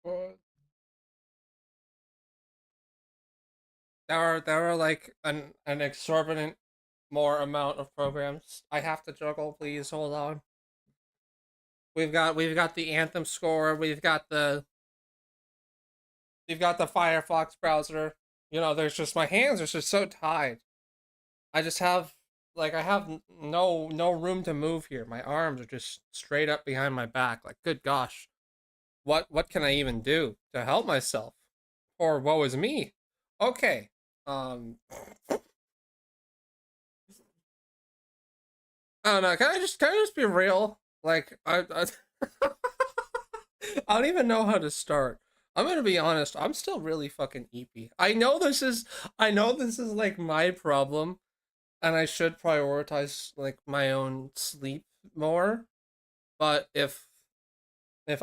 Well, there are like an exorbitant more amount of programs I have to juggle. Please hold on. We've got the Anthem score. We've got the Firefox browser. There's just my hands are just so tied. I just have I have no room to move here. My arms are just straight up behind my back. Like, good gosh, what can I even do to help myself? Or woe is me. Okay. Um, I don't know. Can I just be real? Like, I don't even know how to start. I'm gonna be honest. I'm still really fucking eepy. I know this is like my problem, and I should prioritize like my own sleep more. But if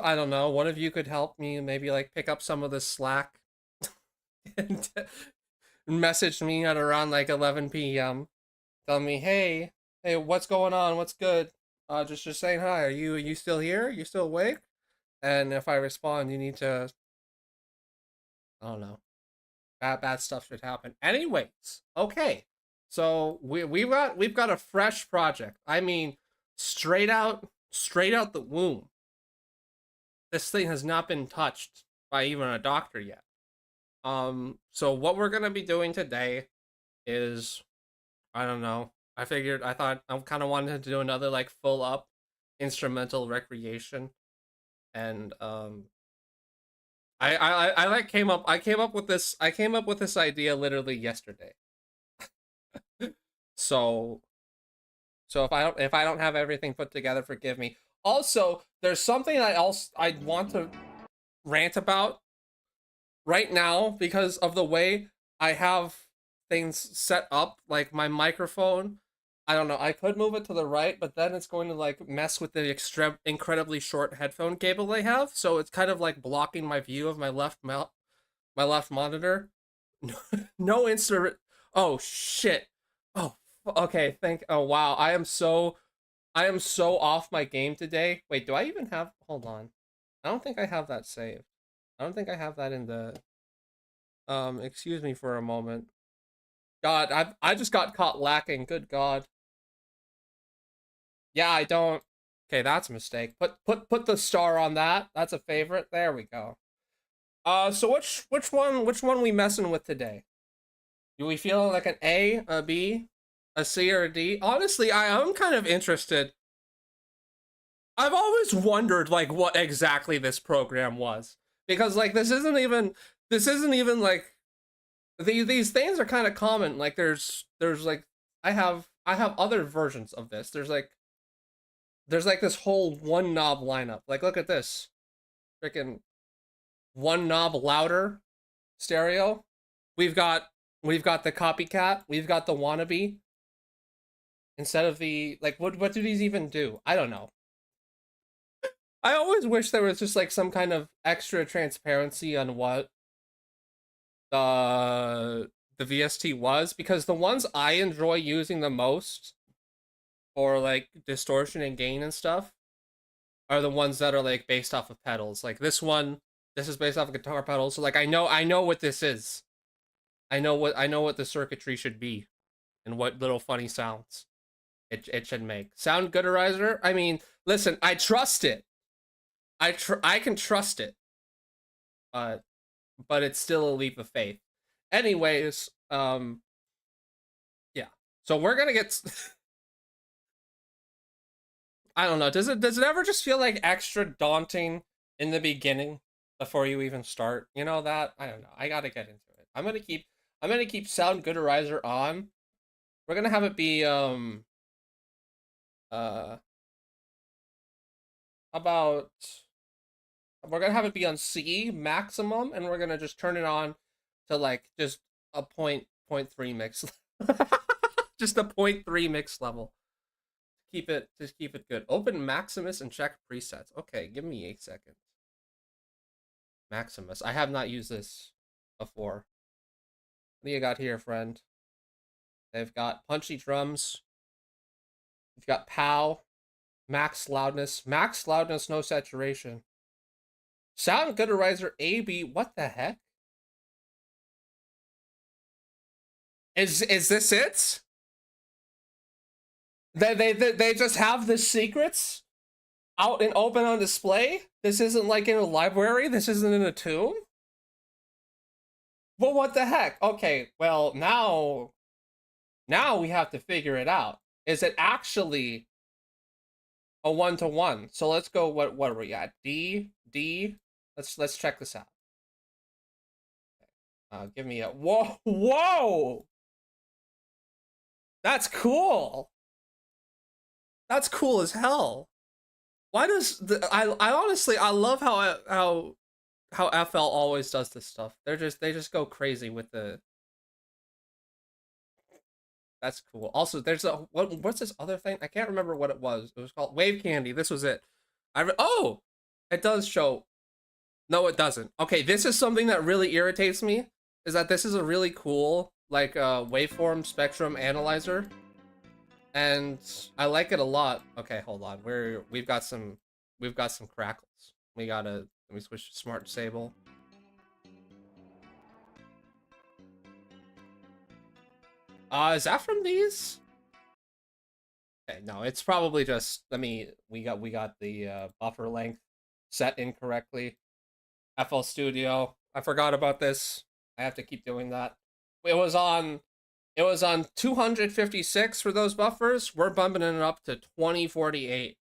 I don't know, one of you could help me maybe like pick up some of the slack and message me at around like 11 p.m. Tell me, hey, what's going on? What's good? Just saying hi. Are you still here? You still awake? And if I respond, you need to, I don't know, bad stuff should happen. Anyways, okay. So we've got a fresh project. I mean, straight out the womb. This thing has not been touched by even a doctor yet. So what we're gonna be doing today is, I don't know. I kind of wanted to do another like full up instrumental recreation, and I like came up with this idea literally yesterday. So if I don't have everything put together, forgive me. Also, there's something I want to rant about right now because of the way I have things set up, like my microphone. I don't know. I could move it to the right, but then it's going to like mess with the incredibly short headphone cable I have, so it's kind of like blocking my view of my left monitor. No instant. Oh shit. Oh, okay. Oh wow. I am so off my game today. Wait, do I even have? Hold on. I don't think I have that saved. I don't think I have that in the. Excuse me for a moment. God, I just got caught lacking. Good God. Yeah, I don't. Okay, that's a mistake. Put the star on that. That's a favorite. There we go. So which one we messing with today? Do we feel like an A, a B, a C, or a D? Honestly, I am kind of interested. I've always wondered like what exactly this program was, because like this isn't even like these things are kind of common. Like there's like I have other versions of this. There's like this whole one knob lineup. Like, look at this. Freaking one knob louder stereo. We've got we've got the copycat, we've got the wannabe instead of the like what do these even do? I don't know. I always wish there was just like some kind of extra transparency on what the VST was, because the ones I enjoy using the most for like distortion and gain and stuff are the ones that are like based off of pedals. Like this is based off of guitar pedals. So like I know what this is. I know what the circuitry should be and what little funny sounds it should make. Sound Gooderizer? I mean, listen, I trust it. I can trust it. Uh but it's still a leap of faith. Anyways, yeah. So we're gonna get I don't know. Does it ever just feel like extra daunting in the beginning before you even start? You know that? I don't know. I gotta get into it. I'm gonna keep Sound Gooderizer on. We're gonna have it be uh about we're gonna have it be on C maximum, and we're gonna just turn it on to like just a point three mix. Just a point three mix level. Keep it good. Open Maximus and check presets. Okay, give me 8 seconds. Maximus. I have not used this before. What do you got here, friend? They've got punchy drums. You've got POW, max loudness, no saturation. Sound Gooderizer AB. What the heck? Is this it? They just have the secrets out and open on display? This isn't like in a library? This isn't in a tomb? Well, what the heck? Okay, well, now we have to figure it out. Is it actually a one-to-one? So let's go, what are we at? D. Let's check this out. Give me a whoa! That's cool. That's cool as hell. Why does I honestly I love how FL always does this stuff. They just go crazy with the. That's cool. Also, there's a what's this other thing? I can't remember what it was. It was called Wave Candy. This was it. Oh, it does show. No, it doesn't. Okay, this is something that really irritates me. Is that this is a really cool like waveform spectrum analyzer, and I like it a lot. Okay, hold on. We've got some crackles. We gotta let me switch to smart disable. Is that from these? Okay, no, it's probably just we got the buffer length set incorrectly. FL Studio. I forgot about this. I have to keep doing that. It was on 256 for those buffers. We're bumping it up to 2048.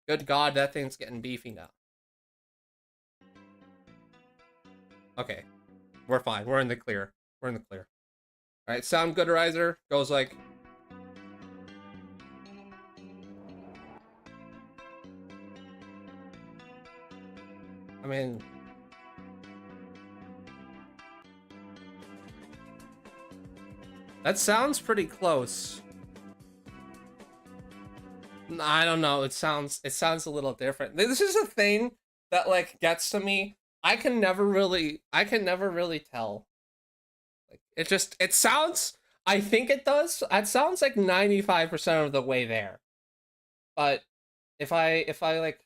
Good God, that thing's getting beefy now. Okay, we're fine. We're in the clear. We're in the clear. All right, Sound Gooderizer goes like. I mean, that sounds pretty close. I don't know. It sounds a little different. This is a thing that like gets to me. I can never really tell. Like it sounds. I think it does. It sounds like 95% of the way there. But if I like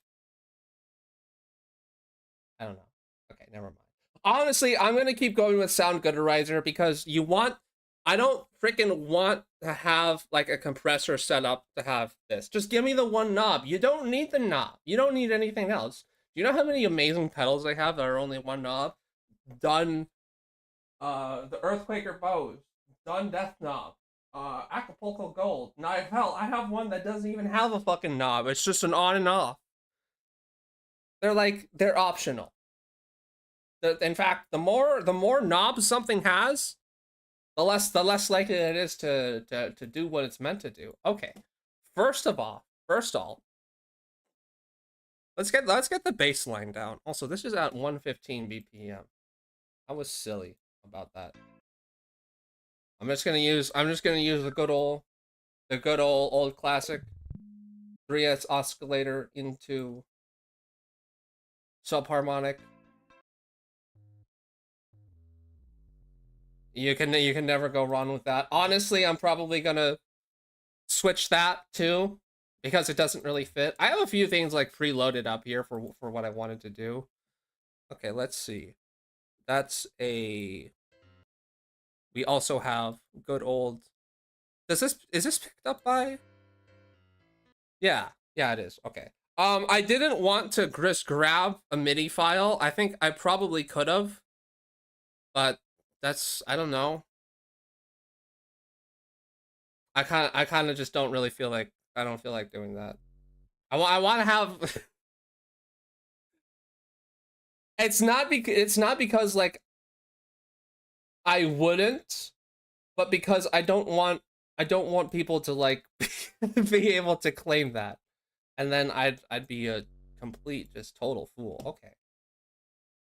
I don't know. Okay, never mind. Honestly, I'm gonna keep going with Sound Gooderizer because you want. I don't freaking want to have like a compressor set up to have this. Just give me the one knob. You don't need the knob. You don't need anything else. Do you know how many amazing pedals I have that are only one knob? Done. The Earthquaker Bows. Done Death Knob. Acapulco Gold. Now hell, I have one that doesn't even have a fucking knob. It's just an on and off. They're optional. In fact, the more knobs something has, the less likely it is to do what it's meant to do. Okay. First all, let's get the baseline down. Also, this is at 115 BPM. I was silly about that. I'm just gonna use the good old classic 3S oscillator into subharmonic. You can never go wrong with that. Honestly, I'm probably gonna switch that too because it doesn't really fit. I have a few things like preloaded up here for what I wanted to do. Okay, let's see. That's a. We also have good old. Is this picked up by? Yeah, yeah, it is. Okay. I didn't want to just grab a MIDI file. I think I probably could have, but that's I don't know. I kind of just don't really feel like I don't feel like doing that. I want to have. It's not because like I wouldn't, but because I don't want people to like be able to claim that, and then I'd be a complete just total fool. Okay,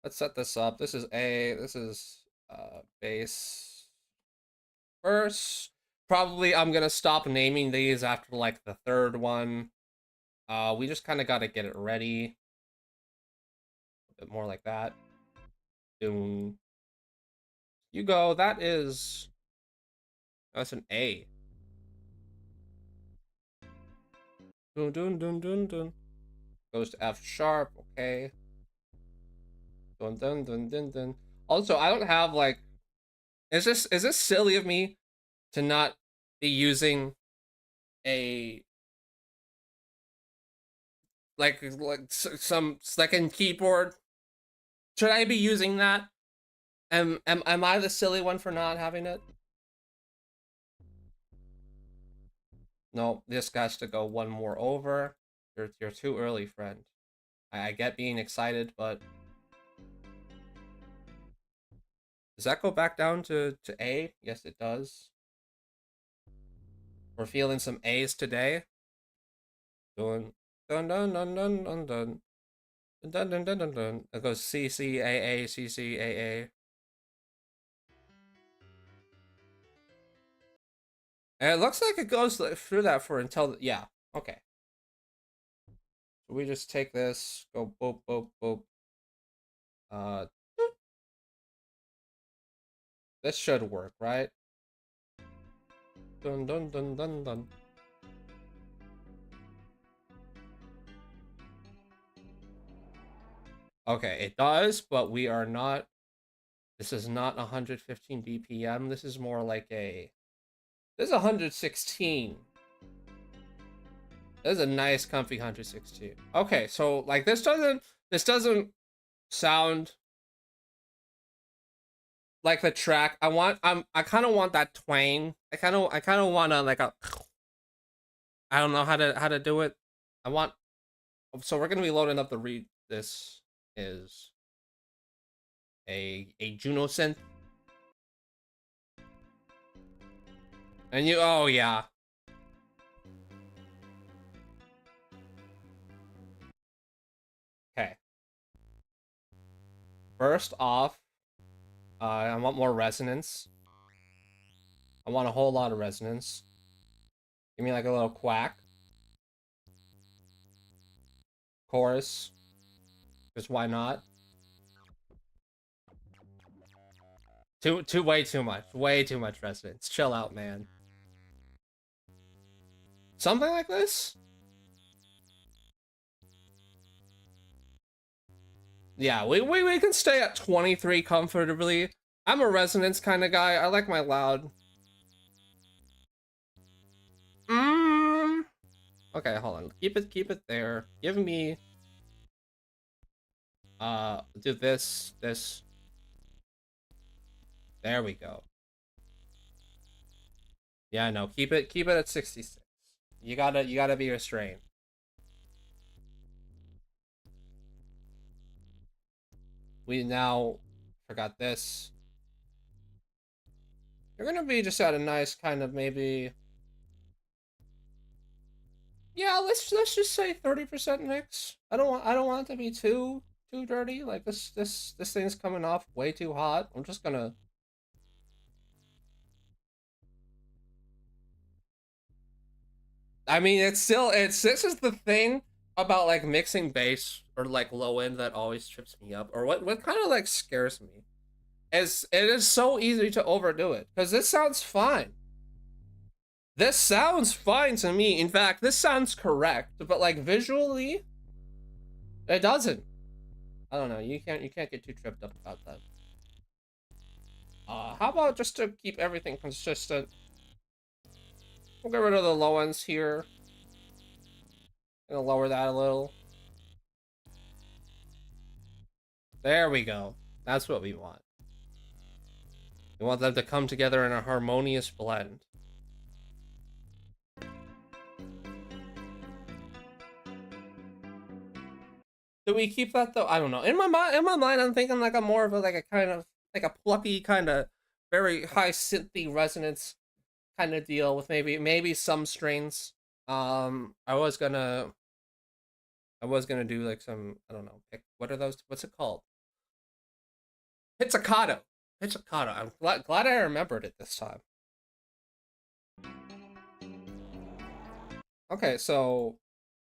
let's set this up. This is bass first. Probably I'm gonna stop naming these after like the third one. We just kind of got to get it ready. A bit more like that. Doom. You go. That's an A. Dun dun dun dun dun. Goes to F sharp. Okay. Dun dun dun dun dun. Also, I don't have like. Is this silly of me to not be using a like some second keyboard? Should I be using that? Am I the silly one for not having it? No, this has to go one more over. You're too early, friend. I get being excited, but does that go back down to A? Yes, it does. We're feeling some A's today. Dun dun dun dun dun dun dun dun dun dun dun dun. It goes C C A A C C A A. And it looks like it goes through that for until yeah. Okay. So we just take this, go boop boop boop. Uh, this should work, right? Dun dun dun dun dun. Okay, it does, but we are not. This is not 115 BPM. This is more like a. This is 116. This is a nice, comfy 116. Okay, so like this doesn't sound like the track. I kind of want that twang. I kind of want to like a. I don't know how to do it. I want. So we're gonna be loading up the read. This is a Juno synth. And you, oh yeah. Okay. First off, I want more resonance. I want a whole lot of resonance. Give me like a little quack. Chorus. Because why not? Way too much. Way too much resonance. Chill out, man. Something like this? Yeah, we can stay at 23 comfortably. I'm a resonance kind of guy. I like my loud. Okay, hold on. Keep it there. Give me do this. There we go. Yeah, no, keep it at 66. You gotta be restrained. We now forgot this. You're gonna be just at a nice kind of maybe. Yeah, let's just say 30% mix. I don't want it to be too dirty. Like this thing's coming off way too hot. I'm just gonna. I mean, it's this is the thing about like mixing bass or like low end that always trips me up, or what kind of like scares me is it is so easy to overdo it because this sounds fine. This sounds fine to me. In fact, this sounds correct, but like visually, it doesn't. I don't know. You can't get too tripped up about that. How about just to keep everything consistent? We'll get rid of the low ends here. Gonna lower that a little. There we go. That's what we want. We want them to come together in a harmonious blend. Do we keep that though? I don't know. In my mind, I'm thinking like a more of a kind of like a plucky kind of very high synthy resonance kind of deal with maybe some strings. I was gonna do like some, I don't know, what are those? What's it called? Pizzicato. Pizzicato. I'm glad I remembered it this time. Okay, so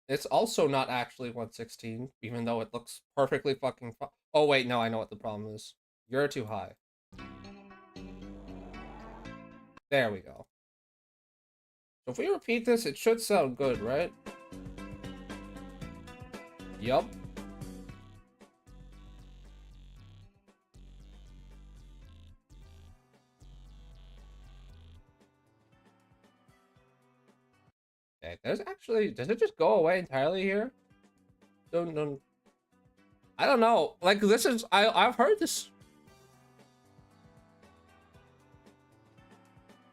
it's also not actually 116, even though it looks perfectly fucking fine. Oh wait, no, I know what the problem is. You're too high. There we go. So if we repeat this, it should sound good, right? Yup. Okay, there's actually, does it just go away entirely here? Don't, I don't know. Like, this is, I've heard this.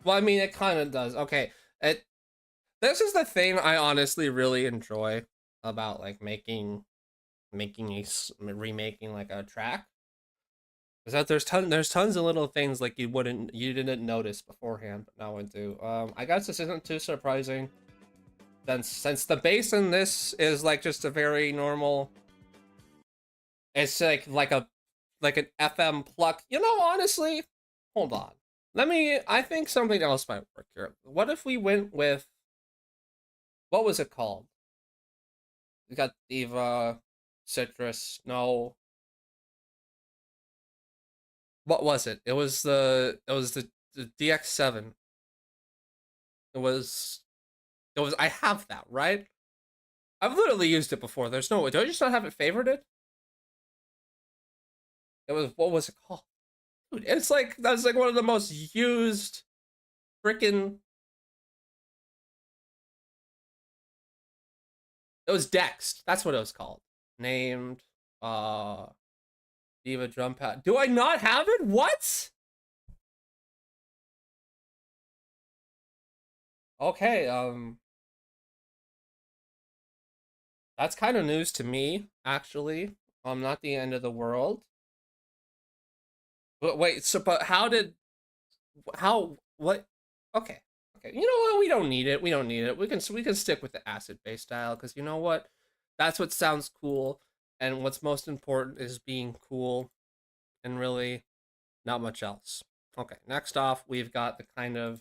Well, I mean, it kind of does. Okay, this is the thing I honestly really enjoy about like remaking like a track, is that there's tons of little things like you didn't notice beforehand, but now I do. I guess this isn't too surprising, since the bass in this is like just a very normal. It's like an FM pluck. You know, honestly, hold on. I think something else might work here. What if we went with, what was it called? We got Diva, Citrus. No, what was it? It was the DX7. It was I have that, right? I've literally used it before. There's no way. Do I just not have it favorited? It was, what was it called? Dude, it's like, that's like one of the most used freaking. It was Dext. That's what it was called. Named Diva drum pad. Do I not have it? What? Okay, that's kind of news to me, actually. Not the end of the world. But wait, so but how what okay. Okay. You know what? We don't need it. We don't need it. We can stick with the acid base style, because you know what? That's what sounds cool, and what's most important is being cool, and really not much else. Okay, next off, we've got the kind of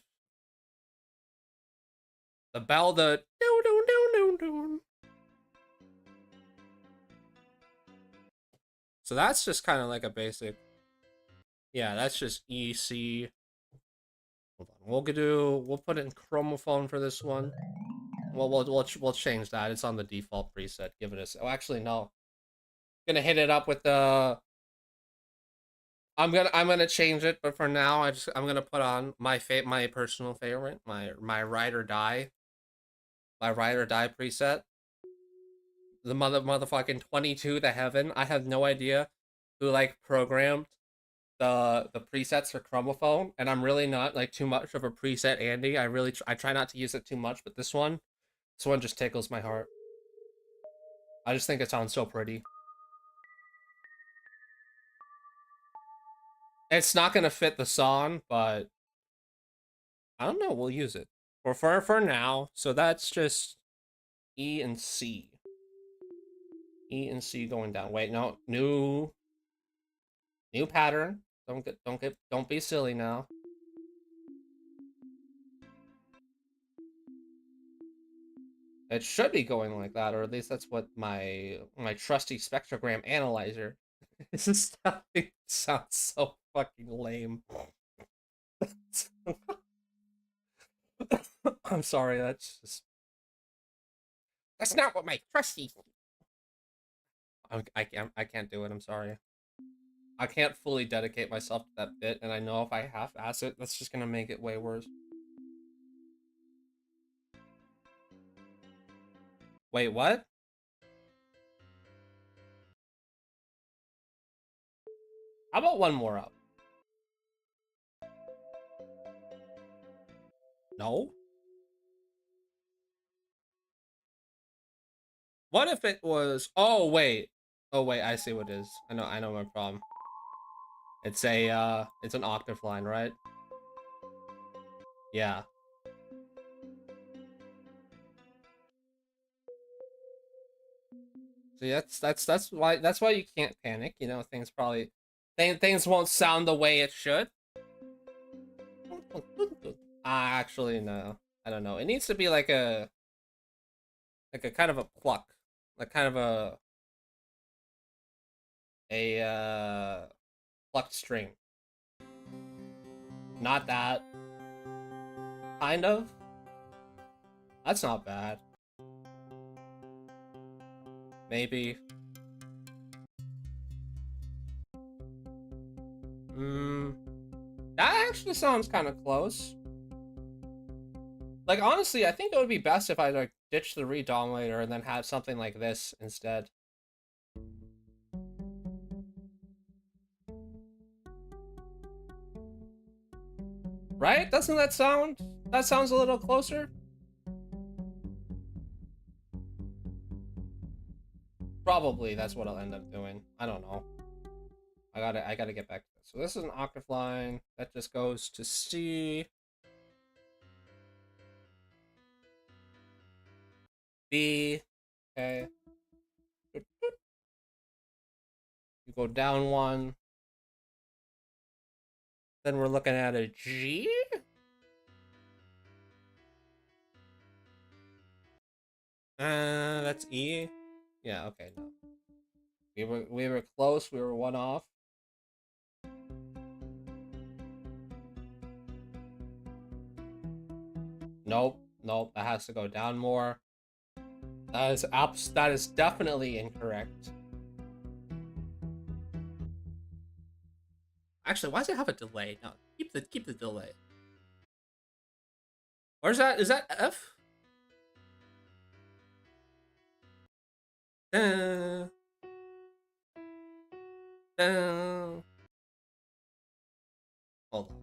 the bell, the do do do do do. So that's just kind of like a basic. Yeah, that's just E C. Hold on, we'll put it in chromophone for this one. Well, we'll change that. It's on the default preset. Give it a. Oh, actually, no. Gonna hit it up with the. I'm gonna change it, but for now, I'm gonna put on my personal favorite, my ride or die, my ride or die preset. The motherfucking 22 to heaven. I have no idea who like programmed the presets for chromophone, and I'm really not like too much of a preset Andy. I try not to use it too much, but this one just tickles my heart. I just think it sounds so pretty. It's not gonna fit the song, but I don't know. We'll use it for now. So that's just E and C. E and C going down. Wait, no, new pattern. Don't be silly now. It should be going like that, or at least that's what my trusty spectrogram analyzer. This is starting sounds so fucking lame. I'm sorry. That's not what my trusty. I can't do it. I'm sorry. I can't fully dedicate myself to that bit, and I know if I half-ass it, that's just gonna make it way worse. Wait, what? How about one more up? No? What if it was... Oh, wait. Oh, wait, I see what it is. I know my problem. It's an octave line, right? Yeah. See, that's why you can't panic. You know, things won't sound the way it should. Actually, no. I don't know. It needs to be like a kind of a pluck, like kind of a plucked string. Not that. Kind of. That's not bad. Maybe. Hmm. That actually sounds kind of close. Like, honestly, I think it would be best if I like ditch the redominator and then have something like this instead. Right? Doesn't that sound? That sounds a little closer. Probably that's what I'll end up doing. I don't know. I gotta get back to this. So this is an octave line that just goes to C, B. Okay. You go down one. Then we're looking at a G. That's E. Yeah. Okay. No. We were close. We were one off. Nope. Nope. That has to go down more. That is definitely incorrect. Actually, why does it have a delay? No, keep the delay. Where's that? Is that F? Dun, dun. Hold on.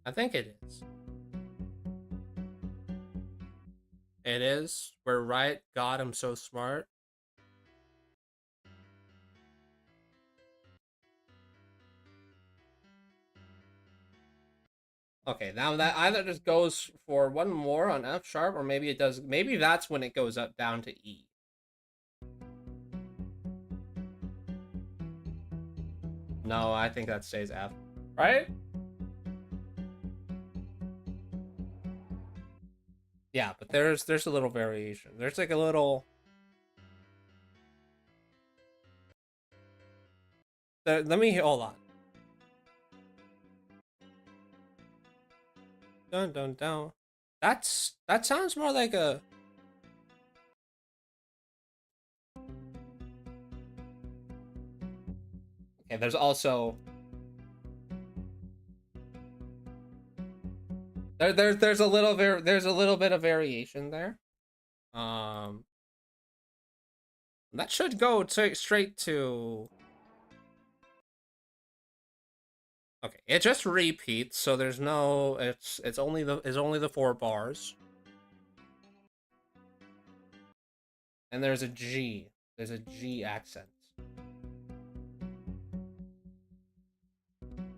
I think it is. It is. We're right. God, I'm so smart. Okay, now that either just goes for one more on F sharp, or maybe it does. Maybe that's when it goes up down to E. No, I think that stays F. Right? Yeah, but there's a little variation. There's like a little. Let me hold on. Dun dun dun. That sounds more like a. Okay, there's also there's a little there's a little bit of variation there. Um, that should go straight to. Okay, it just repeats, so there's no. It's only the 4 bars, and there's a G. There's a G accent.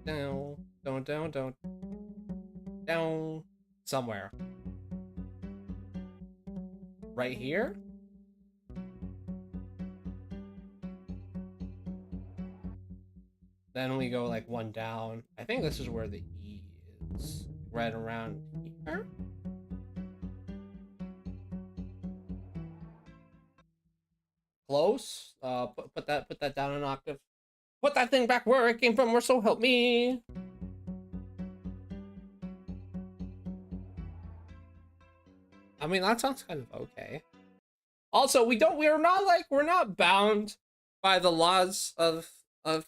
Down, down, somewhere. Right here. Then we go like one down. I think this is where the E is. Right around here. Close. Put that down an octave. Put that thing back where it came from, or so help me. I mean, that sounds kind of okay. Also, we're not bound by the laws of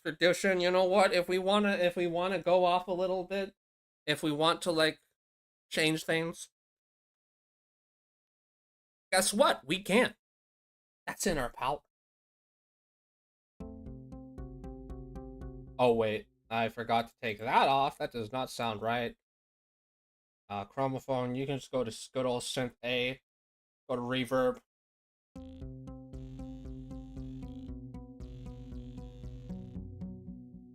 tradition. You know what? If we wanna go off a little bit, if we want to like change things, guess what? We can. That's in our power. Oh wait, I forgot to take that off. That does not sound right. Chromophone. You can just go to good old synth A. Go to reverb.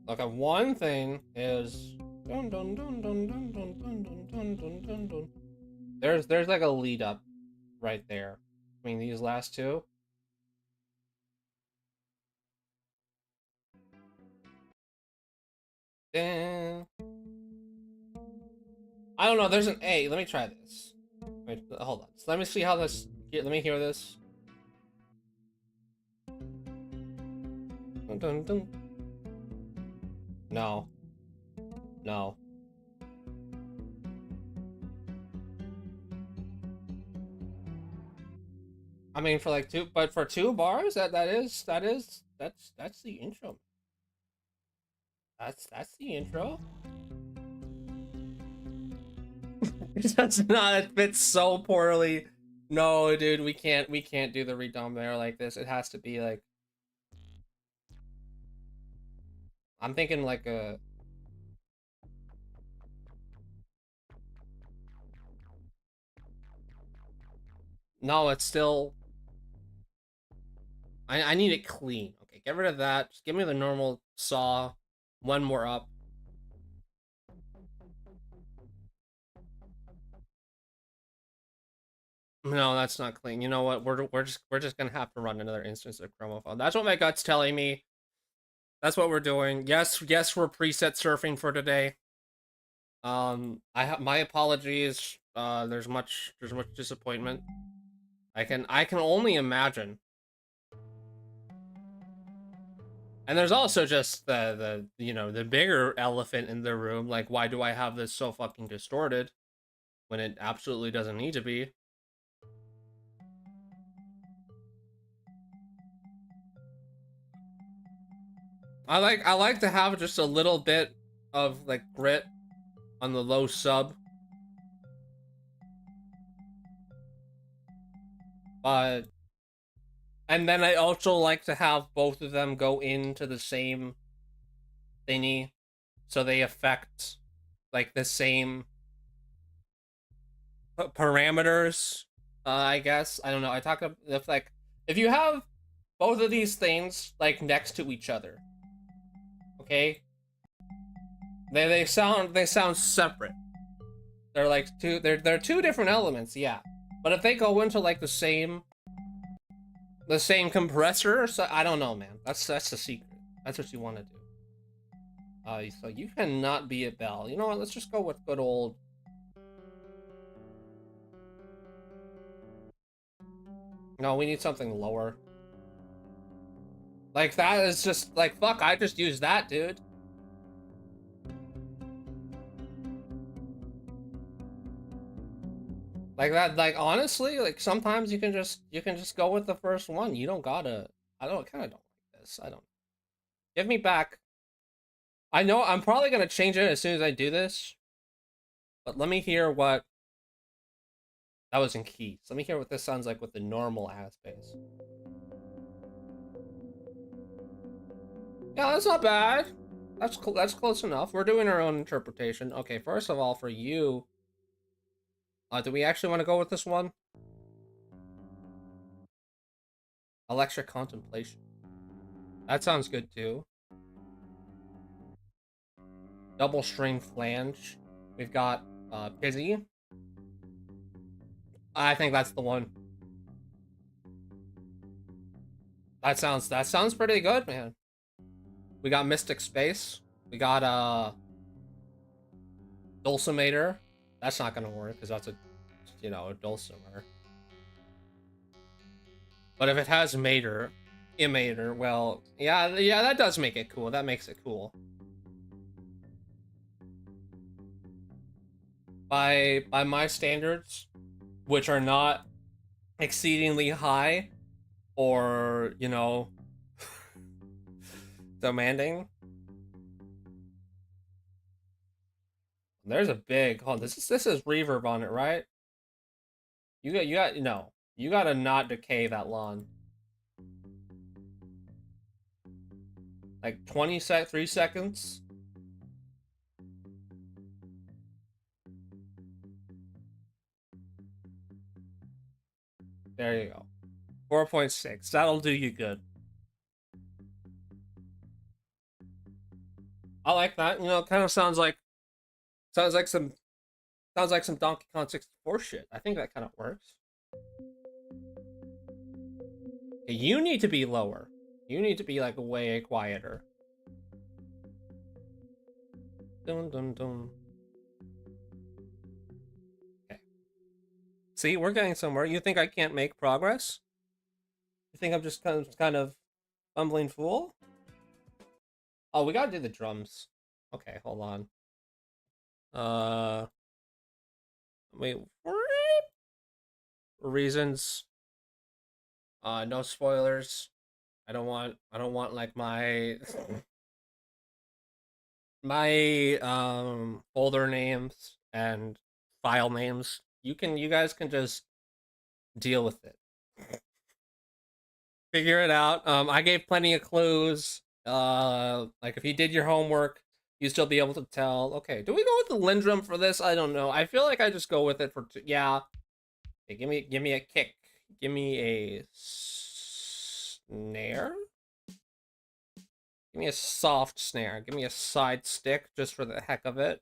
Okay, one thing is dun dun dun dun dun dun dun dun dun dun dun dun. There's like a lead up right there between these last two. I don't know. There's an A. Let me try this. Wait, hold on. So let me see how this. Let me hear this. Dun, dun, dun. No. No. I mean, for like but for 2 bars, that's the intro. That's the intro. It does not. It fits so poorly. No, dude, we can't do the redom there like this. It has to be like, I'm thinking like a, no, it's still, I need it clean. Okay, get rid of that. Just give me the normal saw. One more up. No, that's not clean. You know what? We're just gonna have to run another instance of chromophone. That's what my gut's telling me. That's what we're doing. Yes, yes, we're preset surfing for today. I have my apologies. There's much disappointment. I can only imagine. And there's also just the bigger elephant in the room. Like, why do I have this so fucking distorted when it absolutely doesn't need to be? I like to have just a little bit of like grit on the low sub, but and then I also like to have both of them go into the same thingy, so they affect like the same parameters. I guess I don't know. I talk about if like if you have both of these things like next to each other, okay, they sound separate. They're like two. They're two different elements, yeah. But if they go into like the same compressor, so I don't know, man. That's the secret. That's what you want to do. So you cannot be a bell. You know what? Let's just go with good old. No, we need something lower. Like that is just like fuck. I just used that, dude. Like that. Like honestly, like sometimes you can just go with the first one. You don't gotta. I don't kind of don't like this. I don't. Give me back. I know I'm probably gonna change it as soon as I do this, but let me hear what that was in keys. Let me hear what this sounds like with the normal ass bass. Yeah, that's not bad. That's close enough. We're doing our own interpretation. Okay, first of all, for you, do we actually want to go with this one? Electric contemplation. That sounds good too. Double string flange. We've got Pizzy. I think that's the one. That sounds pretty good, man. We got Mystic Space. We got Dulcimator. That's not gonna work because that's a dulcimer. But if it has mater, immater, well, yeah, that does make it cool. That makes it cool. By my standards, which are not exceedingly high or demanding. There's a big hold on, this is reverb on it, right? You got no. You gotta not decay that lawn. Like 3 seconds. There you go. 4.6. That'll do you good. I like that. It kind of sounds like some sounds like some Donkey Kong 64 shit. I think that kind of works. Okay, you need to be lower. You need to be like way quieter. Dun dun dun. Okay. See, we're getting somewhere. You think I can't make progress? You think I'm just kind of bumbling fool? Oh, we gotta do the drums. Okay, hold on. Uh, wait. Reasons. No spoilers. I don't want like my my folder names and file names. You guys can just deal with it. Figure it out. I gave plenty of clues. Like if you did your homework, you still be able to tell. Okay, do we go with the Lindrum for this? I don't know. I feel like I just go with it for yeah. Okay, give me a kick. Give me a snare. Give me a soft snare. Give me a side stick just for the heck of it.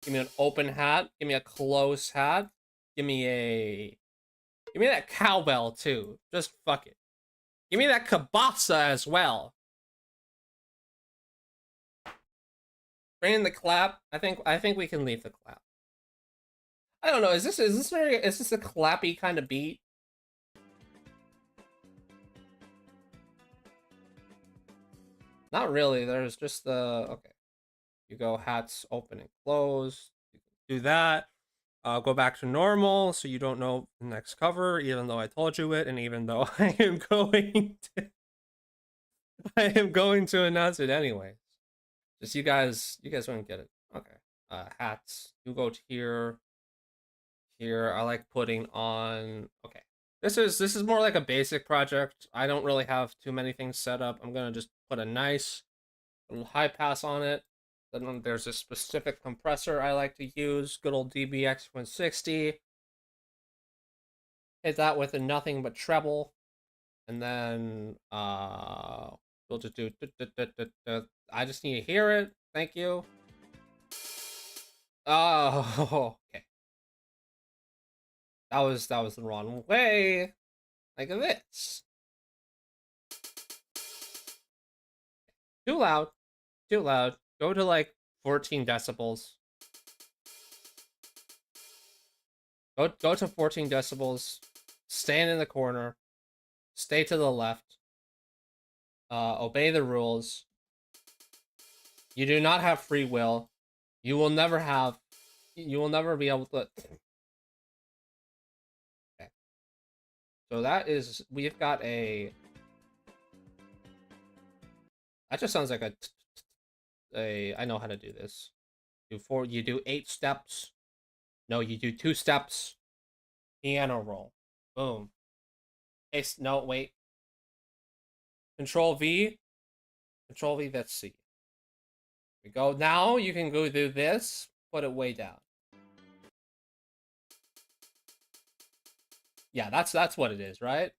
Give me an open hat. Give me a closed hat. Give me that cowbell too. Just fuck it. Give me that kabasa as well. Bring in the clap. I think we can leave the clap. I don't know. Is this a clappy kind of beat? Not really. There's just the okay. You go hats open and close. You can do that. Go back to normal so you don't know the next cover, even though I told you it, and even though I am going to announce it anyway. Just you guys won't get it. Okay. Hats. You go to here. Here, I like putting on. Okay. This is more like a basic project. I don't really have too many things set up. I'm gonna just put a nice little high pass on it. Then there's a specific compressor I like to use. Good old DBX 160. Hit that with a nothing but treble, and then we'll just do. I just need to hear it. Thank you. Oh, okay. That was the wrong way. Like this. Too loud. Too loud. Go to like 14 decibels. Go to 14 decibels. Stand in the corner. Stay to the left. Obey the rules. You do not have free will. You will never be able to. Okay. So that is, we've got a. That just sounds like I know how to do this. You do 8 steps. No, you do 2 steps. Piano roll. Boom. No, wait. Control V. Control V, that's C. We go. Now you can go do this. Put it way down. Yeah, that's what it is, right?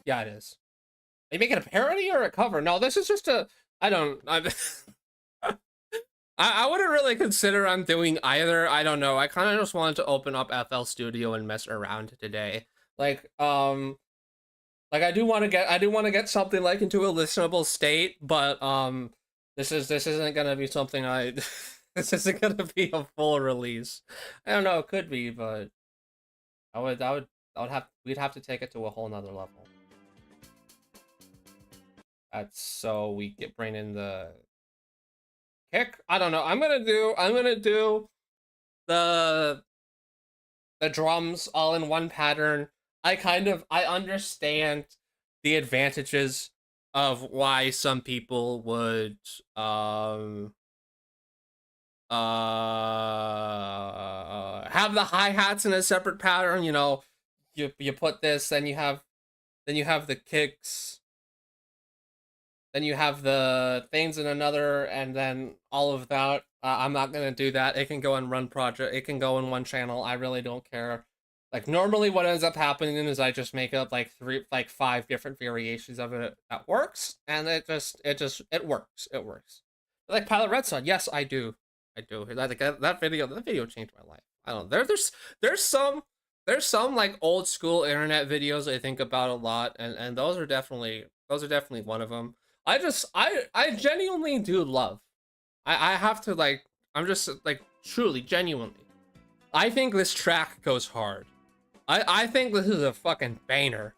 Yeah, it is. Are you making a parody or a cover? No, this is just a. I don't. I wouldn't really consider I'm doing either. I don't know. I kind of just wanted to open up FL Studio and mess around today. Like I do want to get something like into a listenable state, but this isn't gonna be something I this isn't gonna be a full release. I don't know, it could be, but we'd have to take it to a whole nother level. That's so we get bring in the kick. I don't know. I'm gonna do the drums all in one pattern. I understand the advantages of why some people would have the hi-hats in a separate pattern, you know. You put this, then you have the kicks, then you have the things in another, and then all of that. I'm not gonna do that. It can go in one project. It can go in one channel. I really don't care. Like normally, what ends up happening is I just make up like 5 different variations of it that works, and it works. It works. Like Pilot Red Sun, yes, I do. Like that video changed my life. I don't know. There's some like old school internet videos I think about a lot, and those are definitely one of them. I genuinely do love. I have to like, I'm just like truly genuinely. I think this track goes hard. I think this is a fucking banger.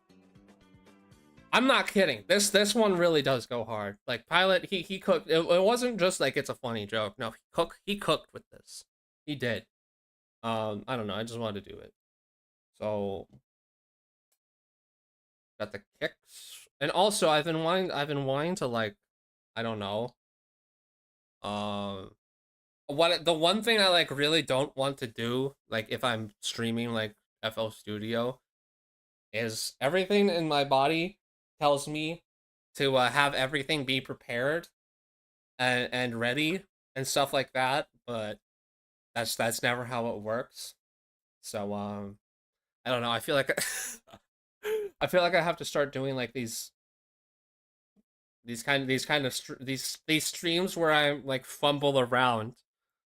I'm not kidding. This one really does go hard. Like Pilot, he cooked. It wasn't just like it's a funny joke. No, he cooked with this. He did. I don't know. I just wanted to do it. So got the kicks, and also I've been wanting to like, I don't know. What the one thing I like really don't want to do, like if I'm streaming like FL Studio, is everything in my body tells me to have everything be prepared and ready and stuff like that, but that's never how it works. So I don't know. I feel like I feel like I have to start doing like these streams where I like fumble around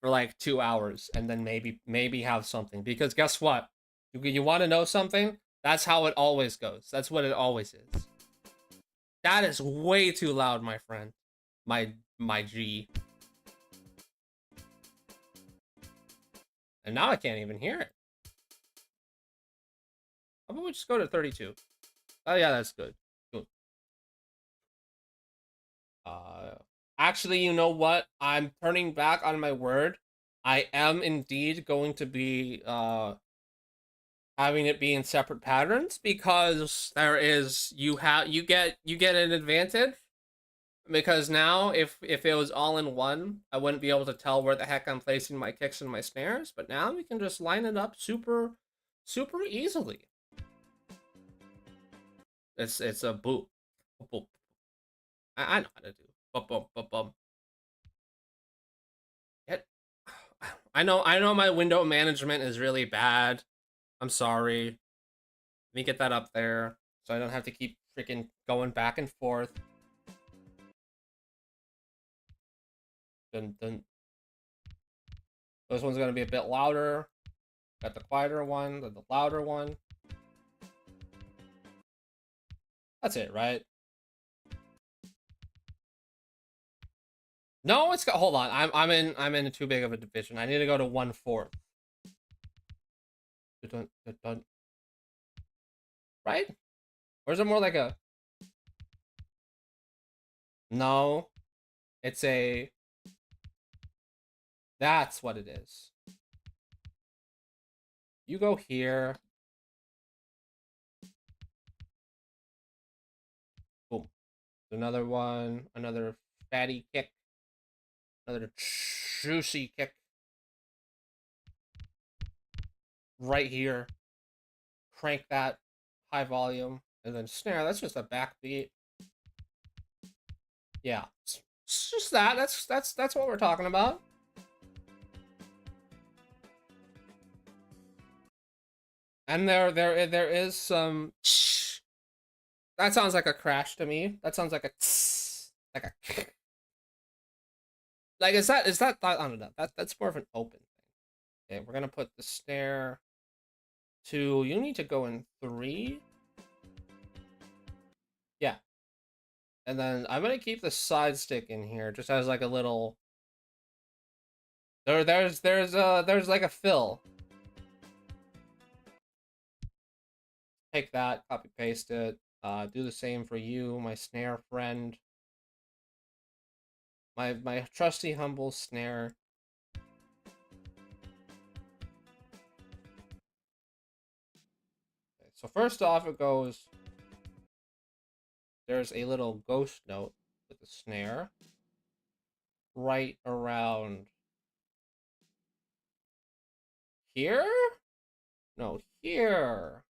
for like 2 hours and then maybe have something, because guess what, you want to know something, that's how it always goes, that's what it always is. That is way too loud, my friend, my G. And now I can't even hear it. How about we just go to 32? Oh yeah, that's good. Good. uh Actually, you know what, I'm turning back on my word. I am indeed going to be having it be in separate patterns, because there is you get an advantage, because now if it was all in one, I wouldn't be able to tell where the heck I'm placing my kicks and my snares, but now we can just line it up super easily. It's a boop. Boop. I know how to do boop boop boop boop. It, I know my window management is really bad. I'm sorry. Let me get that up there so I don't have to keep freaking going back and forth. Dun, dun. This one's gonna be a bit louder. Got the quieter one, then the louder one. That's it, right? No, it's got. Hold on, I'm in too big of a division. I need to go to 1/4. Dun, dun, dun. Right? Or is it more like a? No, it's a. That's what it is. You go here. Boom. Another one. Another fatty kick. Another juicy kick. Right here. Crank that high volume. And then snare. That's just a backbeat. Yeah. It's just that. That's what we're talking about. And there is some. That sounds like a crash to me. That sounds like a like a like is that I don't know. That's more of an open thing. Okay, we're gonna put the snare to. You need to go in 3. Yeah, and then I'm gonna keep the side stick in here just as like a little. There's like a fill. Take that, copy paste it. Do the same for you, my snare friend. My trusty humble snare. Okay, so first off, it goes. There's a little ghost note with the snare right around here. No, here.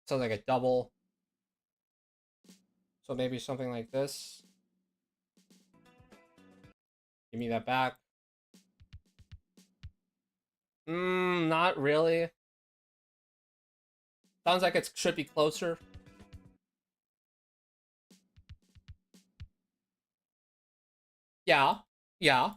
Sounds like a double. So maybe something like this. Give me that back. Not really. Sounds like it should be closer. Yeah. Yeah.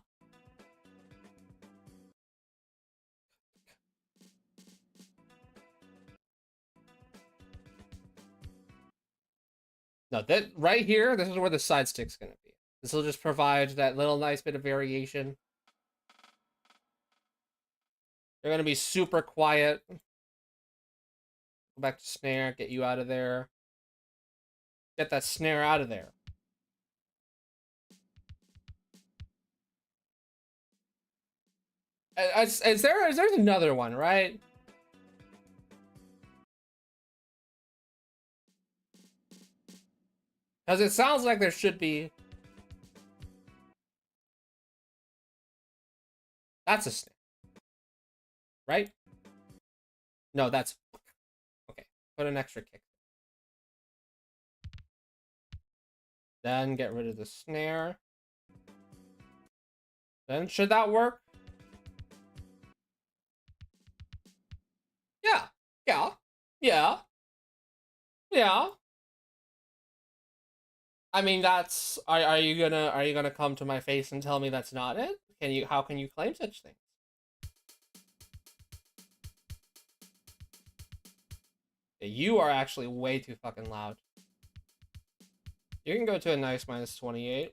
No, that right here, this is where the side stick's gonna be. This will just provide that little nice bit of variation. They're gonna be super quiet. Go back to snare, get you out of there. Get that snare out of there. There's another one, right? Because it sounds like there should be. That's a snare, right? No, that's okay. Put an extra kick. Then get rid of the snare. Then should that work? Yeah. Yeah. Yeah. Yeah. I mean, that's are you gonna come to my face and tell me that's not it? How can you claim such things? You are actually way too fucking loud. You can go to a nice -28.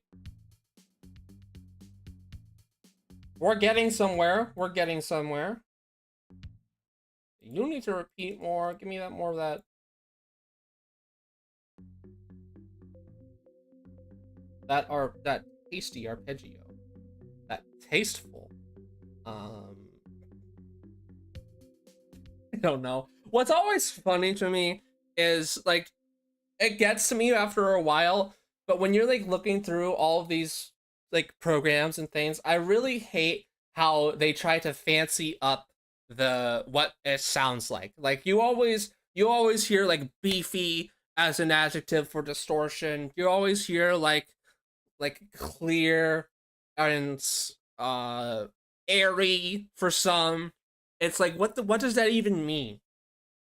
We're getting somewhere. We're getting somewhere. You need to repeat more. Give me that more of that. That tasty arpeggio. That tasteful. I don't know. What's always funny to me is like it gets to me after a while, but when you're like looking through all of these like programs and things, I really hate how they try to fancy up the what it sounds like. Like you always hear like beefy as an adjective for distortion. You always hear like clear and airy for some. It's like what does that even mean?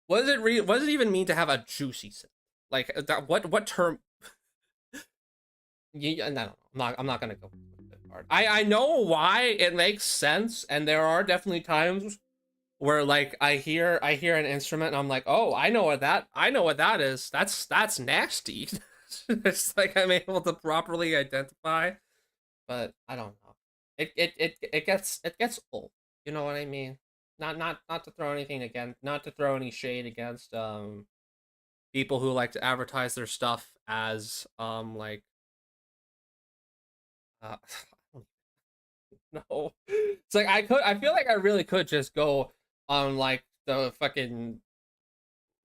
What does it even mean to have a juicy sound? Like that what term? Yeah, no, I'm not gonna go hard. I know why it makes sense, and there are definitely times where like I hear an instrument and I'm like, oh, I know what that is. That's nasty. It's like I'm able to properly identify, but I don't know. It gets old. You know what I mean? Not to throw anything again, not to throw any shade against people who like to advertise their stuff as like uh no. It's like I feel like I really could just go on like the fucking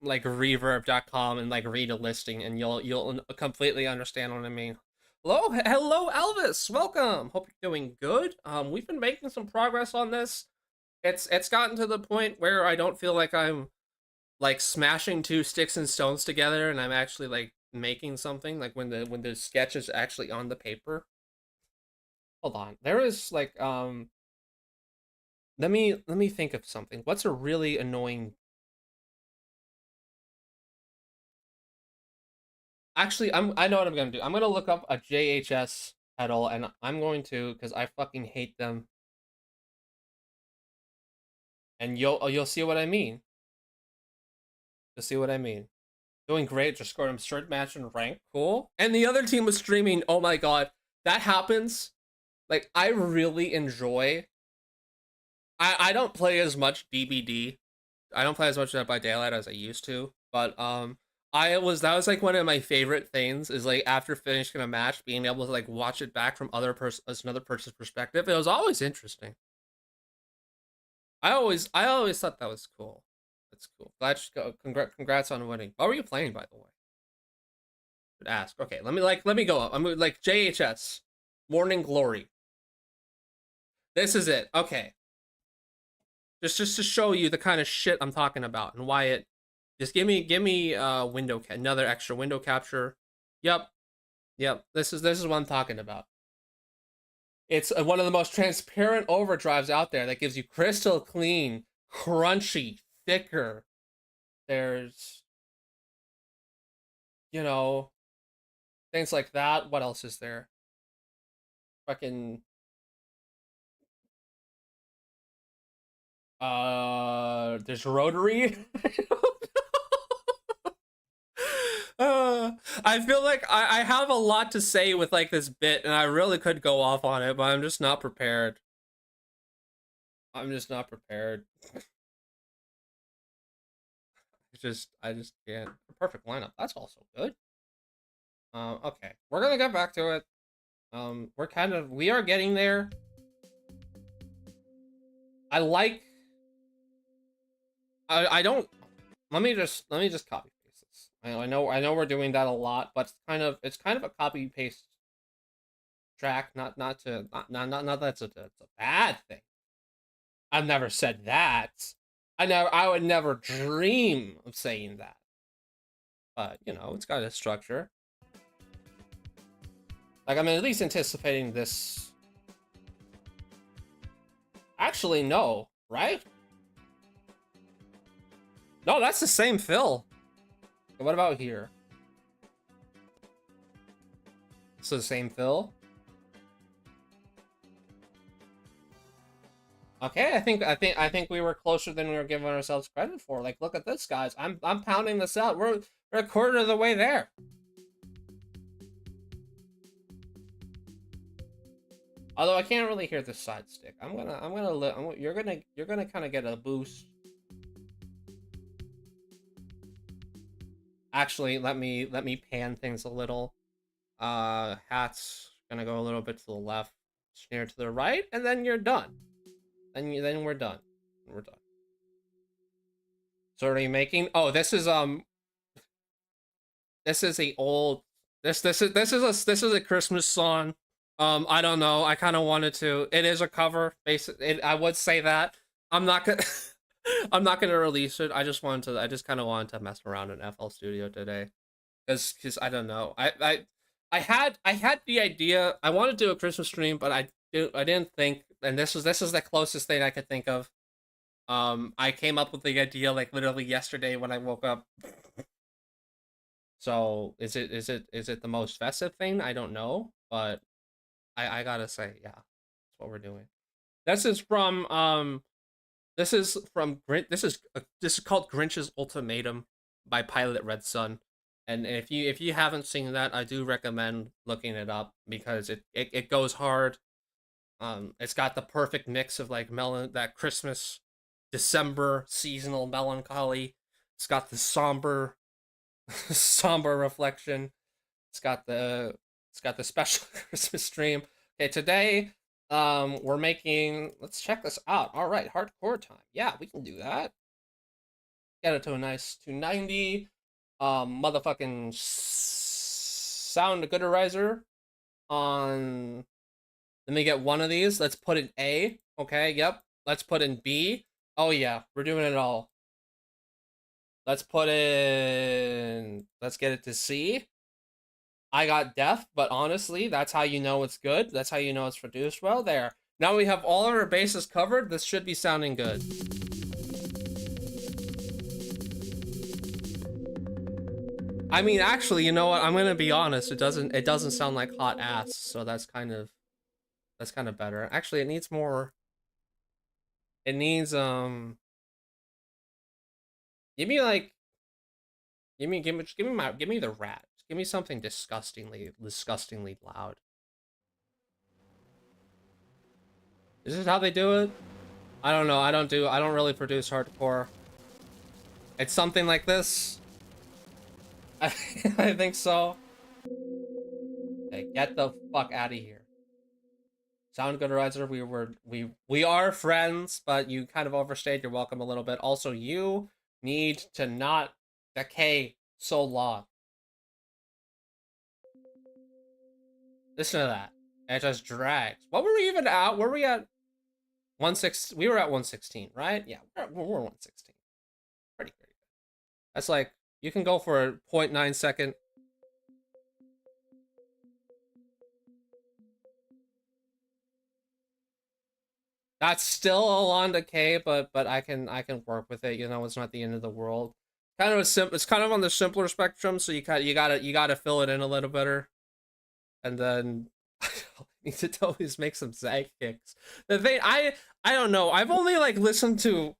like reverb.com and like read a listing and you'll completely understand what I mean. Hello Elvis. Welcome. Hope you're doing good. We've been making some progress on this. It's gotten to the point where I don't feel like I'm like smashing two sticks and stones together and I'm actually like making something like when the sketch is actually on the paper. Hold on. There is like let me think of something. What's a really annoying. Actually, I know what I'm gonna do. I'm gonna look up a JHS pedal and I'm going to because I fucking hate them. And you'll see what I mean. You'll see what I mean. Doing great, just scored him straight match and rank. Cool. And the other team was streaming. Oh my god. That happens. Like I really enjoy. I don't play as much DBD. I don't play as much Dead by Daylight as I used to, but that was like one of my favorite things is like after finishing a match being able to like watch it back from as another person's perspective. It was always interesting. I always thought that was cool. That's cool. Glad you go. Congrats on winning. What were you playing, by the way? Should ask. Okay, let me go up. I'm like JHS Morning Glory. This is it. Okay. Just to show you the kind of shit I'm talking about and why it. Just give me another extra window capture. Yep, yep. This is what I'm talking about. It's one of the most transparent overdrives out there that gives you crystal clean, crunchy, thicker. There's you know things like that. What else is there? Fucking there's rotary. I feel like I have a lot to say with like this bit, and I really could go off on it, but I'm just not prepared. I'm just not prepared. I just can't. Perfect lineup. That's also good. Okay, we're gonna get back to it. We are getting there. I like. I don't. Let me just copy paste this. I know we're doing that a lot, but it's kind of a copy paste track. Not that's it's a bad thing. I've never said that. I would never dream of saying that. But it's got a structure. Like I'm at least anticipating this. Actually, no, right? No, that's the same fill. What about here? It's the same fill. Okay, I think we were closer than we were giving ourselves credit for. Like, look at this, guys. I'm pounding this out. We're a quarter of the way there. Although I can't really hear the side stick. You're gonna kind of get a boost. Actually, let me pan things a little. Hat's gonna go a little bit to the left, snare to the right, and then you're done. Then we're done. We're done. So are you making? Oh, this is a old. This is a Christmas song. I don't know. I kind of wanted to. It is a cover. I would say that. I'm not gonna. I'm not gonna release it. I just kind of wanted to mess around in FL Studio today, because I don't know. I had the idea. I wanted to do a Christmas stream, but I didn't think. And this is the closest thing I could think of. I came up with the idea like literally yesterday when I woke up. So is it the most festive thing? I don't know, but I gotta say, yeah, that's what we're doing. This is from this is called Grinch's Ultimatum by Pilot Red Sun. And if you haven't seen that, I do recommend looking it up because it goes hard. It's got the perfect mix of like that Christmas December seasonal melancholy. It's got the somber somber reflection. It's got the it's got the special Christmas stream. Okay, today we're making, let's check this out. All right, hardcore time. Yeah, we can do that. Get it to a nice 290. Motherfucking sound gooderizer on. Let me get one of these. Let's put in A. Okay, yep. Let's put in B. Oh yeah, we're doing it all. Let's put in. Let's get it to C. I got deaf, but honestly, that's how you know it's good. That's how you know it's produced well. There. Now we have all of our bases covered. This should be sounding good. I mean, actually, you know what? I'm gonna be honest. It doesn't sound like hot ass. So that's kind of better. Actually, it needs more. It needs Give me like give me the rat. Give me something disgustingly loud. Is this how they do it? I don't know. I don't really produce hardcore. It's something like this. I think so. Okay, get the fuck out of here. Sound Gooderizer, we are friends, but you kind of overstayed your welcome a little bit. Also, you need to not decay so long. Listen to that. It just drags. What were we even at? Were we at 116? We were at 116, right? Yeah, we're 116. Pretty good. That's like, you can go for a 0.9 second. That's still a long decay, but I can work with it. It's not the end of the world. It's kind of on the simpler spectrum, so you gotta fill it in a little better, and then I need to always make some zag kicks. The thing I don't know. I've only like listened to.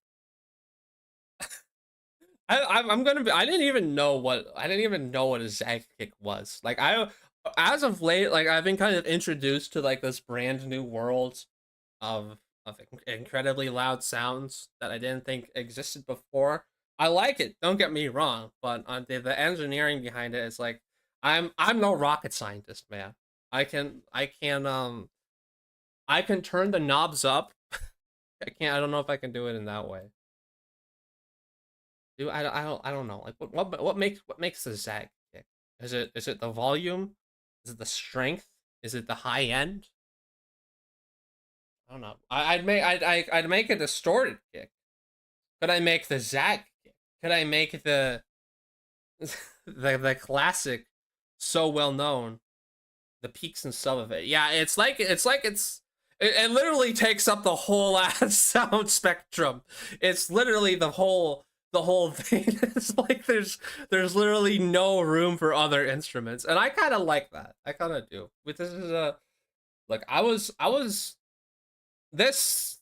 I'm gonna be. I didn't even know what a zag kick was. Like as of late, like I've been kind of introduced to like this brand new world of incredibly loud sounds that I didn't think existed before. I like it. Don't get me wrong, but the engineering behind it is like I'm no rocket scientist, man. I can turn the knobs up. I can't. I don't know if I can do it in that way. Dude, I don't know. Like what makes the zag kick? Is it the volume? Is it the strength? Is it the high end? I don't know. I'd make a distorted kick. Could I make the zag kick? Could I make the the classic, so well known, the peaks and stuff of it? Yeah, it literally takes up the whole ass sound spectrum. It's literally the whole thing. It's like there's literally no room for other instruments, and I kind of like that. I kind of do. With this is a like I was this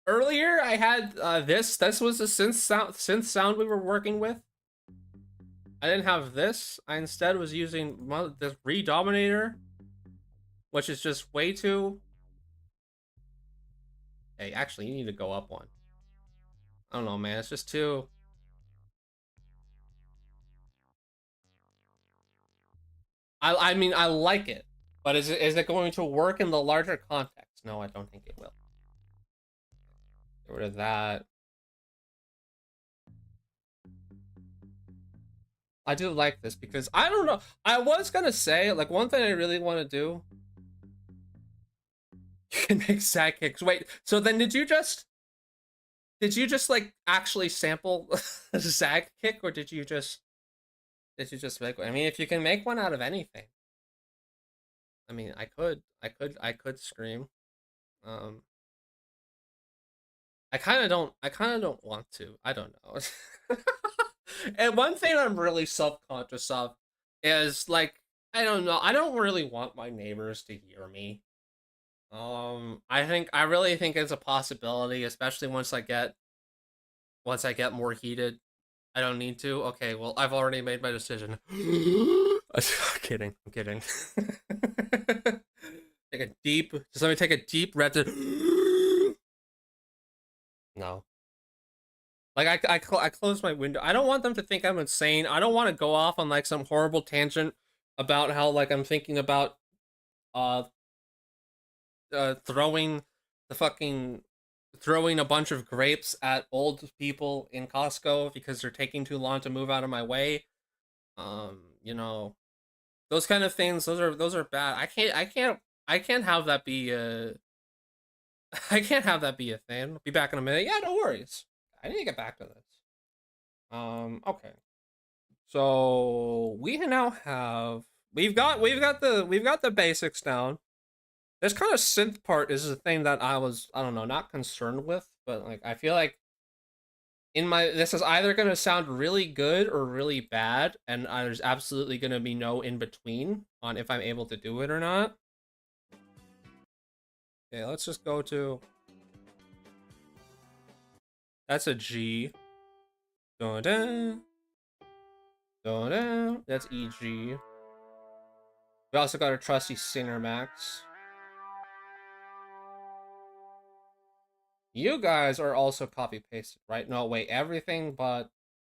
earlier. I had this was the synth sound we were working with. I didn't have this. I instead was using this Redominator, which is just way too. Hey, actually, you need to go up one. I don't know, man. It's just too. I mean, I like it, but is it going to work in the larger context? No, I don't think it will. Get rid of that. I do like this because I don't know. I was gonna say like one thing I really want to do. You can make sag kicks. Wait, so then did you just like actually sample a sag kick, or did you just make one? I mean, if you can make one out of anything, I mean, I could scream. Um, I kind of don't want to. I don't know. And one thing I'm really self-conscious of is like I don't know. I don't really want my neighbors to hear me. I really think it's a possibility, especially once I get more heated. I don't need to. Okay, well, I've already made my decision. I'm kidding. I'm kidding. Just let me take a deep breath. No. Like I close my window. I don't want them to think I'm insane. I don't want to go off on like some horrible tangent about how like I'm thinking about uh throwing the fucking throwing a bunch of grapes at old people in Costco because they're taking too long to move out of my way. You know, those kind of things, those are bad. I can't have that be I can't have that be a thing. I'll be back in a minute. Yeah, no worries. I need to get back to this. Okay. So we now have we've got the basics down. This kind of synth part is a thing that I don't know, not concerned with, but like I feel like this is either gonna sound really good or really bad, and there's absolutely gonna be no in between on if I'm able to do it or not. Okay, let's just go to that's a G. Dun, dun, dun, dun. That's EG. We also got our trusty Singer Max. You guys are also copy pasted, right? No, wait, everything but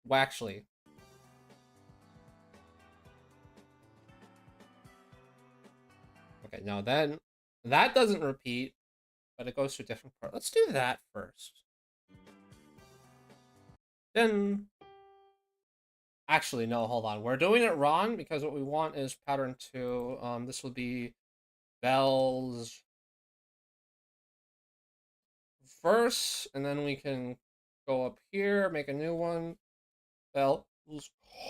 well, actually. Okay, no, then that doesn't repeat, but it goes to a different part. Let's do that first. Then actually, no, hold on. We're doing it wrong because what we want is pattern 2. This will be bells first, and then we can go up here, make a new one. Bells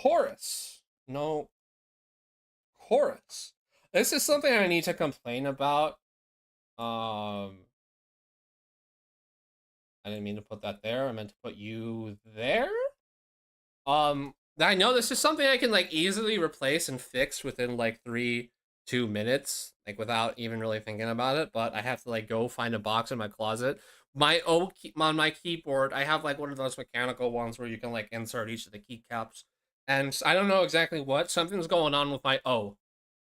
chorus. No, chorus. This is something I need to complain about. I didn't mean to put that there. I meant to put you there. I know this is something I can like easily replace and fix within like 2 minutes, like without even really thinking about it. But I have to like go find a box in my closet. On my keyboard, I have like one of those mechanical ones where you can like insert each of the keycaps, and I don't know exactly what something's going on with my O.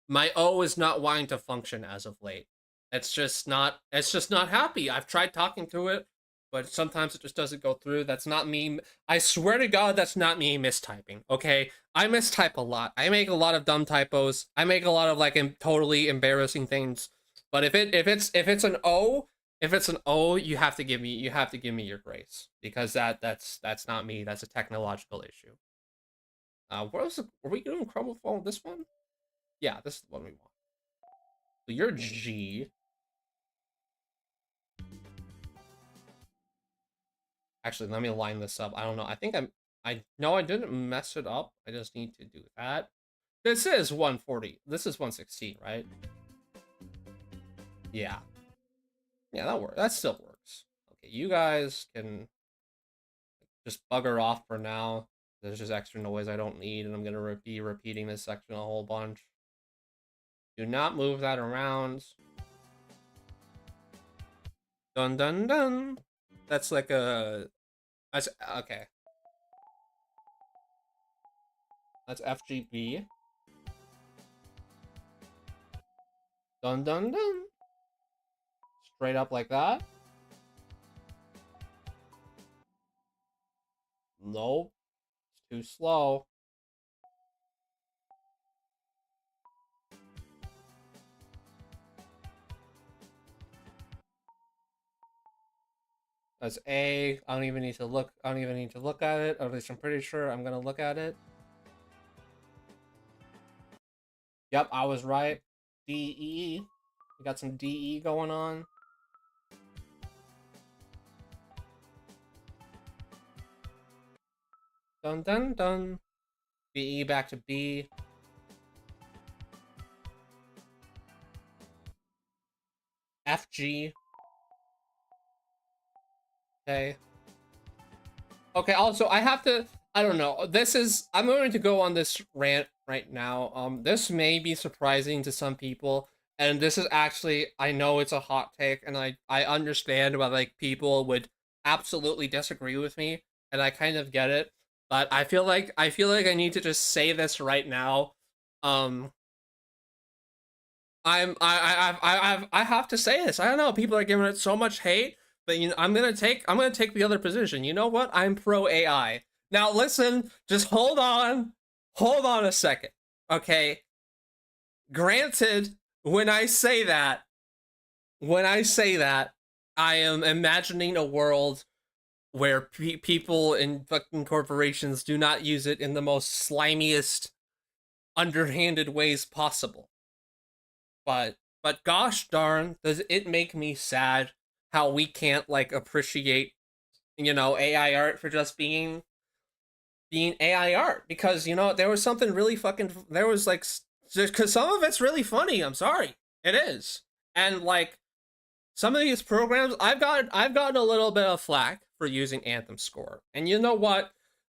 My O is not wanting to function as of late. It's just not happy. I've tried talking to it, but sometimes it just doesn't go through. That's not me. I swear to God, that's not me mistyping. Okay, I mistype a lot. I make a lot of dumb typos. I make a lot of like totally embarrassing things. But if it's an O, If it's an O, you have to give me your grace because that's not me. That's a technological issue. What was are we doing crumble fall? This one? Yeah, this is the one we want. So you're G. Actually, let me line this up. I don't know. I know I didn't mess it up. I just need to do that. This is 140. This is 116, right? Yeah. Yeah, that works. That still works. Okay, you guys can just bugger off for now. There's just extra noise I don't need, and I'm gonna be repeating this section a whole bunch. Do not move that around. Dun dun dun. That's like a. That's okay. That's FGB. Dun dun dun. Straight up like that. Nope. It's too slow. That's A. I don't even need to look. I don't even need to look at it. Or at least I'm pretty sure I'm gonna look at it. Yep, I was right. DE. We got some DE going on. Dun dun dun. BE back to B. FG. Okay. Okay, also I have to I don't know. I'm going to go on this rant right now. This may be surprising to some people, and this is actually I know it's a hot take, and I understand why like people would absolutely disagree with me, and I kind of get it, but I feel like I need to just say this right now. Um I have to say this. I don't know. People are giving it so much hate, but I'm gonna take the other position. You know what? I'm pro AI. Now listen, just hold on a second, okay? Granted, when I say that, I am imagining a world where people in fucking corporations do not use it in the most slimiest, underhanded ways possible. But gosh darn, does it make me sad how we can't like appreciate, AI art for just being AI art, because there was something really fucking there was like because some of it's really funny. I'm sorry, it is, and like some of these programs, I've gotten a little bit of flack for using Anthem Score, and you know what?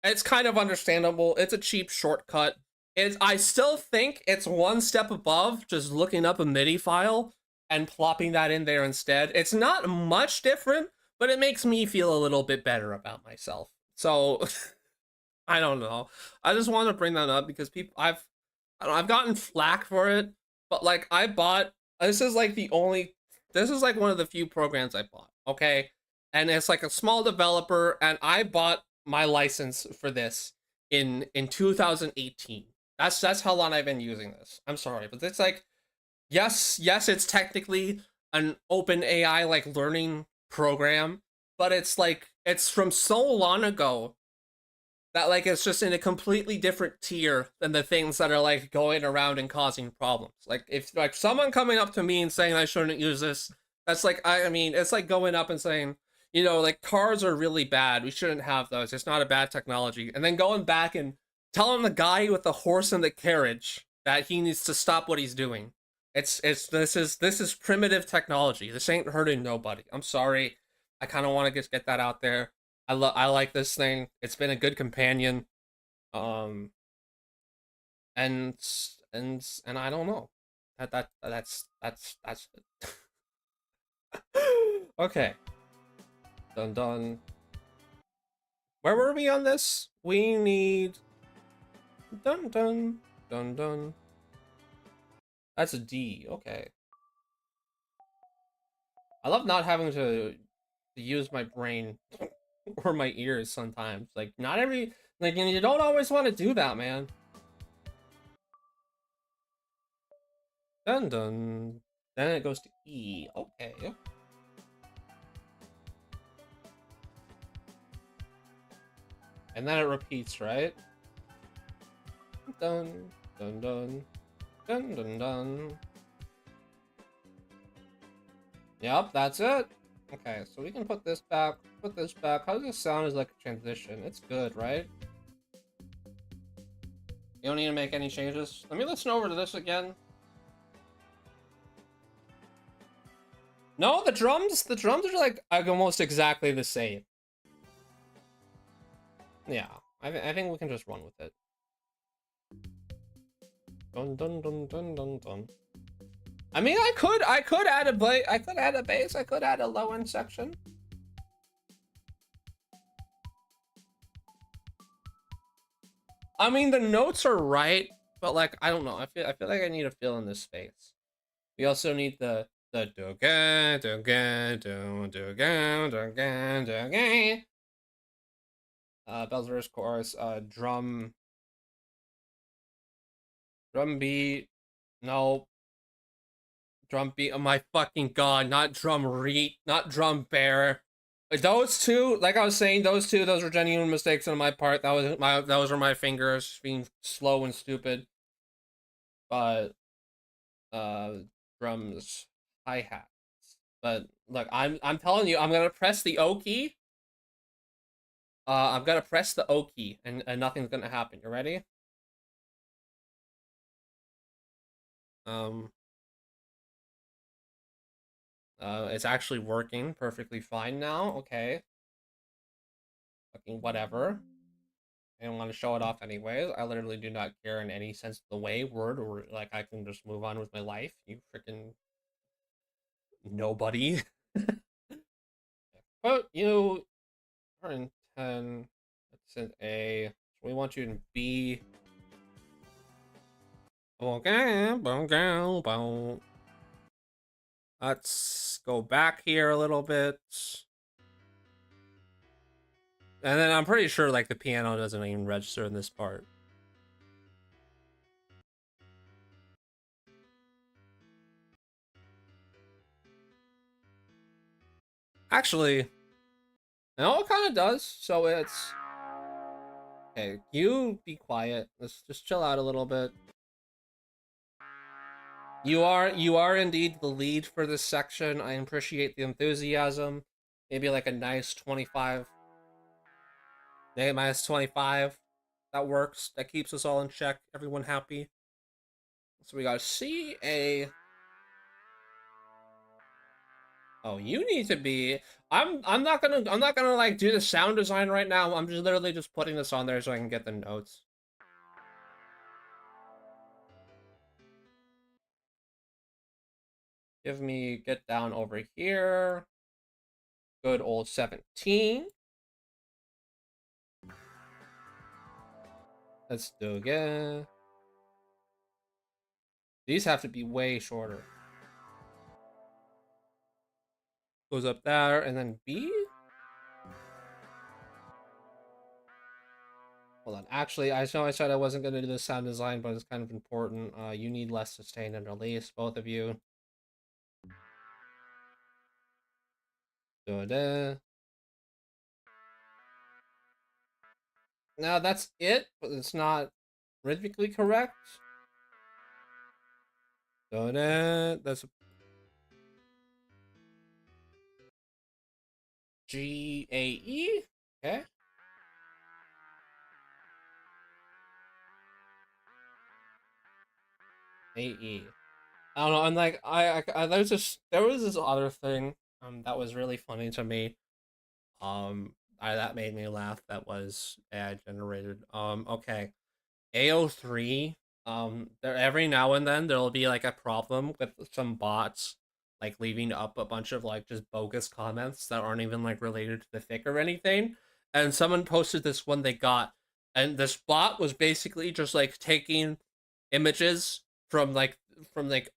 It's kind of understandable. It's a cheap shortcut. I still think it's one step above just looking up a MIDI file and plopping that in there instead. It's not much different, but it makes me feel a little bit better about myself. So I don't know. I just want to bring that up because I've gotten flack for it, but like I bought this is like the only this is like one of the few programs I bought, okay? And it's like a small developer, and I bought my license for this in 2018. That's how long I've been using this. I'm sorry, but it's like yes, it's technically an open AI like learning program, but it's like it's from so long ago that like it's just in a completely different tier than the things that are like going around and causing problems. Like if like someone coming up to me and saying I shouldn't use this, that's like I mean it's like going up and saying, like cars are really bad, we shouldn't have those, it's not a bad technology, and then going back and telling the guy with the horse and the carriage that he needs to stop what he's doing. It's this is primitive technology. This ain't hurting nobody. I'm sorry. I kind of want to just get that out there. I like this thing. It's been a good companion. Um and and I don't know. That's okay. Dun dun. Where were we on this? We need dun dun dun dun. That's a D. Okay. I love not having to use my brain or my ears sometimes. Like not every like you don't always want to do that, man. Dun dun. Then it goes to E. Okay. And then it repeats, right? Dun, dun, dun, dun, dun, dun. Yep, that's it. Okay, so we can put this back, put this back. How does this sound as like a transition? It's good, right? You don't need to make any changes. Let me listen over to this again. No, the drums are like almost exactly the same. Yeah, I think we can just run with it. Dun dun dun dun dun dun. I mean, I could add a I could add a bass. I could add a low end section. I mean, the notes are right, but like I don't know. I feel like I need to fill in this space. We also need the do ga do ga do do ga do ga do ga. Bells verse chorus. Drum beat. No. Drum beat. Oh my fucking god! Not drum reat. Not drum bear. Those two, like I was saying, those were genuine mistakes on my part. Those were my fingers being slow and stupid. But drums, hi-hats. But look, I'm telling you, I'm gonna press the O key. I'm gonna press the O key, and nothing's gonna happen. You ready? Um, it's actually working perfectly fine now. Okay, fucking whatever. I don't want to show it off anyways. I literally do not care in any sense of the way, word, or like I can just move on with my life. You freaking nobody. But you are in 10. It's in A. So we want you in B. Let's go back here a little bit. And then I'm pretty sure like the piano doesn't even register in this part. Actually, no, it kind of does. So it's okay. You be quiet. Let's just chill out a little bit. You are indeed the lead for this section. I appreciate the enthusiasm. Maybe like a nice 25. Maybe minus 25. That works. That keeps us all in check. Everyone happy. So we got C, A. Oh, you need to be. I'm not gonna like do the sound design right now. I'm just literally just putting this on there so I can get the notes. Give me get down over here. Good old 17. Let's do again. These have to be way shorter. Goes up there and then B. Hold on. Actually, I know I said I wasn't going to do the sound design, but it's kind of important. You need less sustain and release, both of you. Good. Now that's it, but it's not rhythmically correct. Good. That's G A E. Okay. A E. I don't know. I'm like there was this other thing that was really funny to me. That made me laugh. That was AI generated. Okay. AO3, there every now and then there'll be like a problem with some bots like leaving up a bunch of like just bogus comments that aren't even like related to the fic or anything. And someone posted this one they got, and this bot was basically just like taking images from like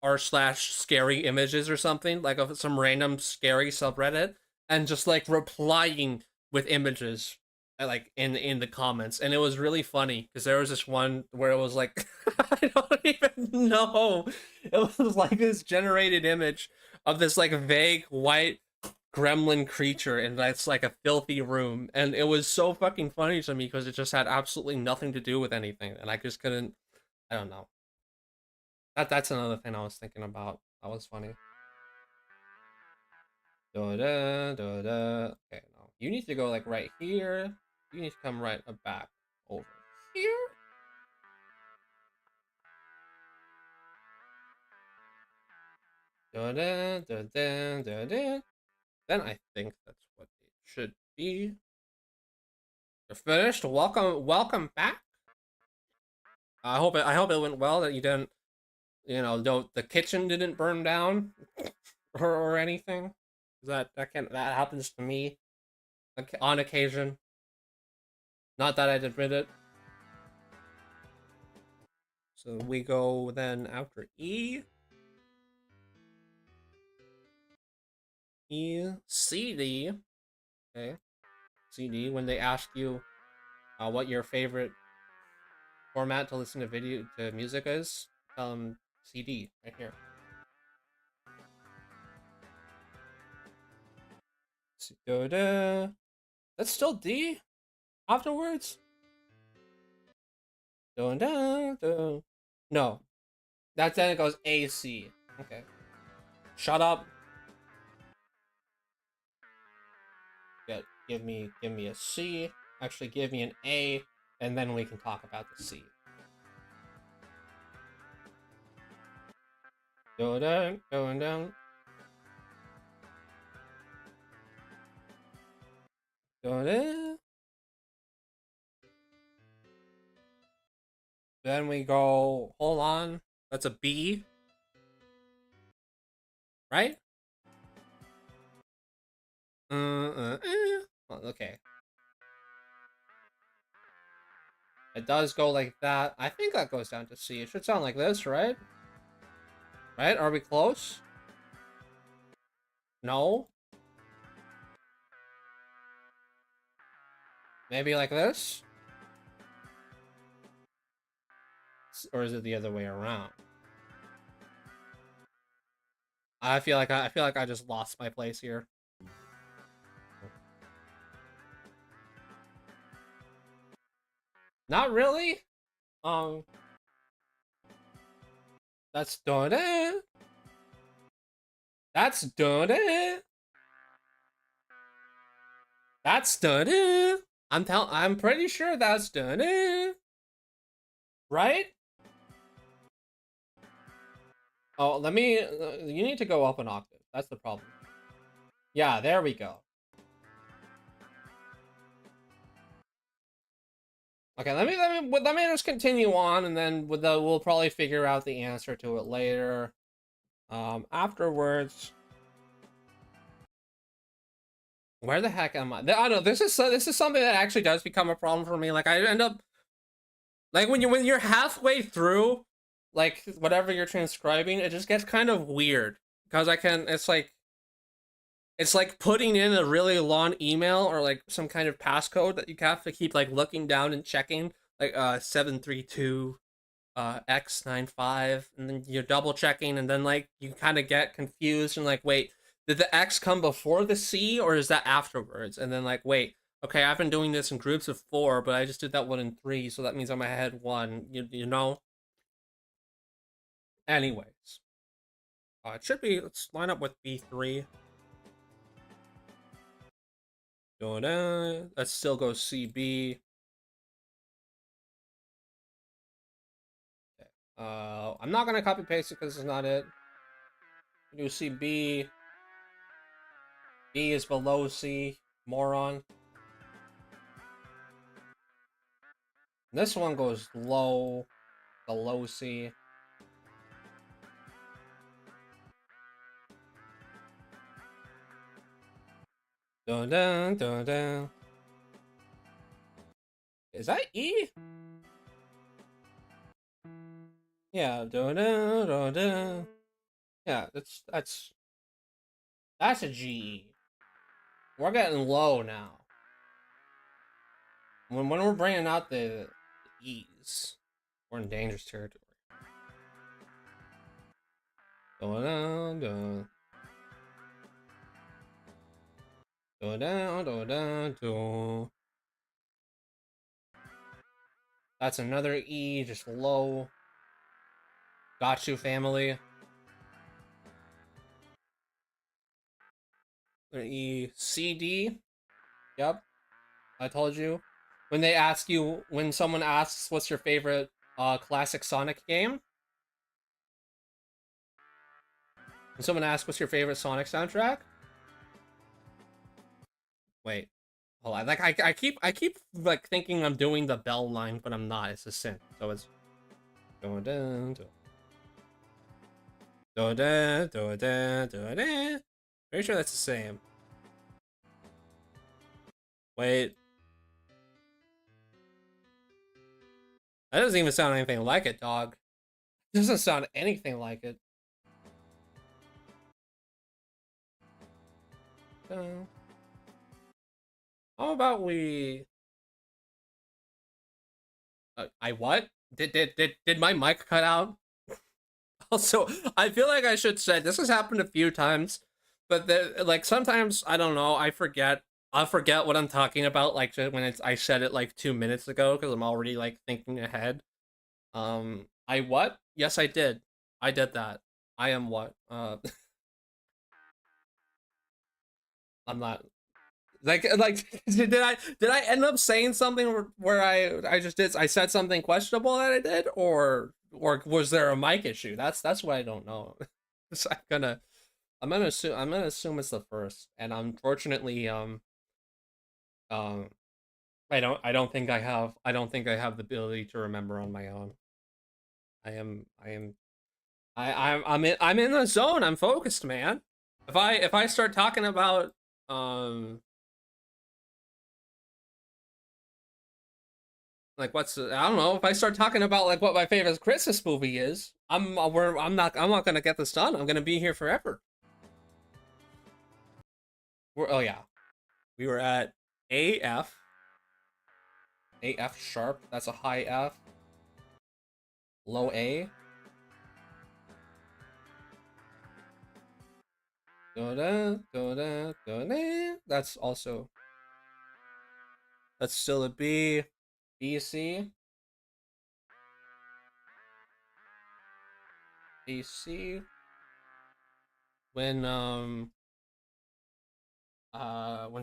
r slash scary images or something like of some random scary subreddit and just like replying with images like in the comments, and it was really funny because there was this one where it was like I don't even know, it was like this generated image of this like vague white gremlin creature, and it's like a filthy room, and it was so fucking funny to me because it just had absolutely nothing to do with anything, and I just couldn't. I don't know. That's another thing I was thinking about. That was funny. Da-da, da-da. Okay, no. You need to go like right here. You need to come right back over here. Da-da, da-da, da-da. Then I think that's what it should be. You're finished. Welcome back. I hope it went well. That you didn't, the kitchen didn't burn down or anything. That happens to me on occasion. Not that I'd admit it. So we go then after E. E, C, D. Okay. C, D. When they ask you what your favorite format to listen to music is, tell them CD right here. Da-da. That's still D afterwards? Da-da-da. No. Then it goes A, C. Okay. Shut up. Give me a C. Actually, give me an A, and then we can talk about the C. Going down, going down. Going down. Then we go, hold on. That's a B. Right? Okay. It does go like that. I think that goes down to C. It should sound like this, right? Right? Are we close? No? Maybe like this? Or is it the other way around? I feel like I just lost my place here. Not really. Um that's done it. That's done it. That's done it. I'm pretty sure that's done it. Right? Oh, you need to go up an octave. That's the problem. Yeah, there we go. Okay, let me just continue on, and then we'll probably figure out the answer to it later. Afterwards. Where the heck am I? I don't know. This is something that actually does become a problem for me. Like I end up like when you're halfway through, like whatever you're transcribing, it just gets kind of weird because it's like putting in a really long email or like some kind of passcode that you have to keep like looking down and checking, like 732 X95, and then you're double checking, and then like you kind of get confused and like, wait, did the X come before the C or is that afterwards? And then like, wait, okay, I've been doing this in groups of 4, but I just did that one in 3, so that means I'm ahead 1. You know. Anyways, it should be. Let's line up with B3. Let's still go CB. Okay. I'm not gonna copy paste it because it's not it. Do CB. B is below C, moron. This one goes low, below C. Dun dun dun dun. Is that E? Yeah, dun dun dun dun. Yeah, that's a G. We're getting low now. When we're bringing out the E's, we're in dangerous territory. Dun dun dun. Do, do, do, do, do. That's another E, just low. Got you, family. E, C, D. Yep, I told you. When someone asks what's your favorite classic Sonic game, when someone asks what's your favorite Sonic soundtrack, wait, hold on. Like I keep like thinking I'm doing the bell line, but I'm not. It's a synth, so it's do da do da do da do da. Pretty sure that's the same. Wait, that doesn't even sound anything like it, dog. It doesn't sound anything like it. How about we? I what? Did my mic cut out? Also, I feel like I should say this has happened a few times, but like sometimes I don't know. I'll forget what I'm talking about. Like when I said it like 2 minutes ago because I'm already like thinking ahead. I what? Yes, I did. I did that. I am what? I'm not. Like did I end up saying something where I just did I said something questionable that I did or was there a mic issue? That's what I don't know. So I'm gonna assume it's the first, and unfortunately um I don't think I have the ability to remember on my own. I'm in the zone. I'm focused, man. If I start talking about um like I don't know, if I start talking about like what my favorite Christmas movie is, I'm not gonna get this done. I'm gonna be here forever. Oh yeah, we were at AF, AF sharp. That's a high F, low A. Da-da, da-da, da-da. That's still a B. B C B C. When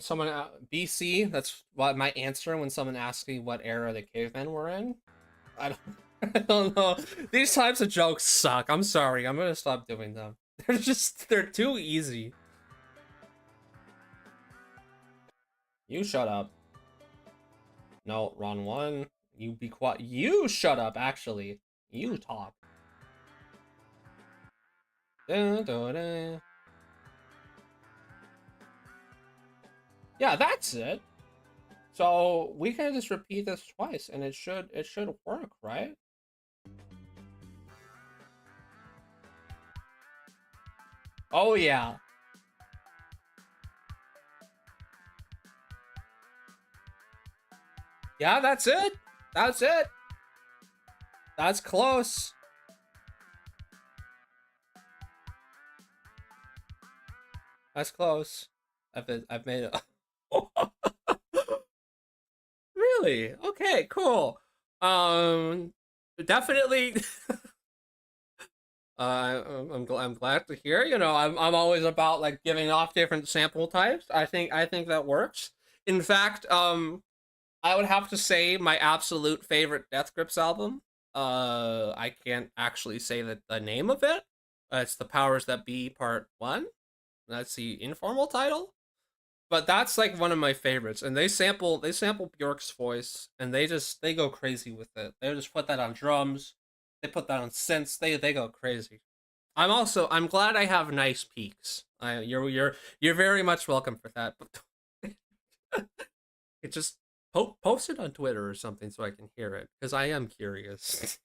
someone BC, that's what my answer when someone asks me what era the cavemen were in. I don't I don't know. These types of jokes suck. I'm sorry. I'm gonna stop doing them. They're too easy. You shut up. No, wrong one. You be quiet. You shut up, actually. You talk. Da, da, da. Yeah, that's it. So we can just repeat this twice and it should work, right? Oh yeah. Yeah, that's it. That's it. That's close. That's close. I've made it. Really? Okay, cool. Um, definitely. I'm glad to hear. I'm always about like giving off different sample types. I think that works. In fact, I would have to say my absolute favorite Death Grips album. I can't actually say the name of it. It's the Powers That Be Part One. That's the informal title. But that's like one of my favorites, and they sample Bjork's voice, and they go crazy with it. They just put that on drums, they put that on synths. They go crazy. I'm glad I have nice peaks. You're very much welcome for that. But it just post it on Twitter or something so I can hear it because I am curious.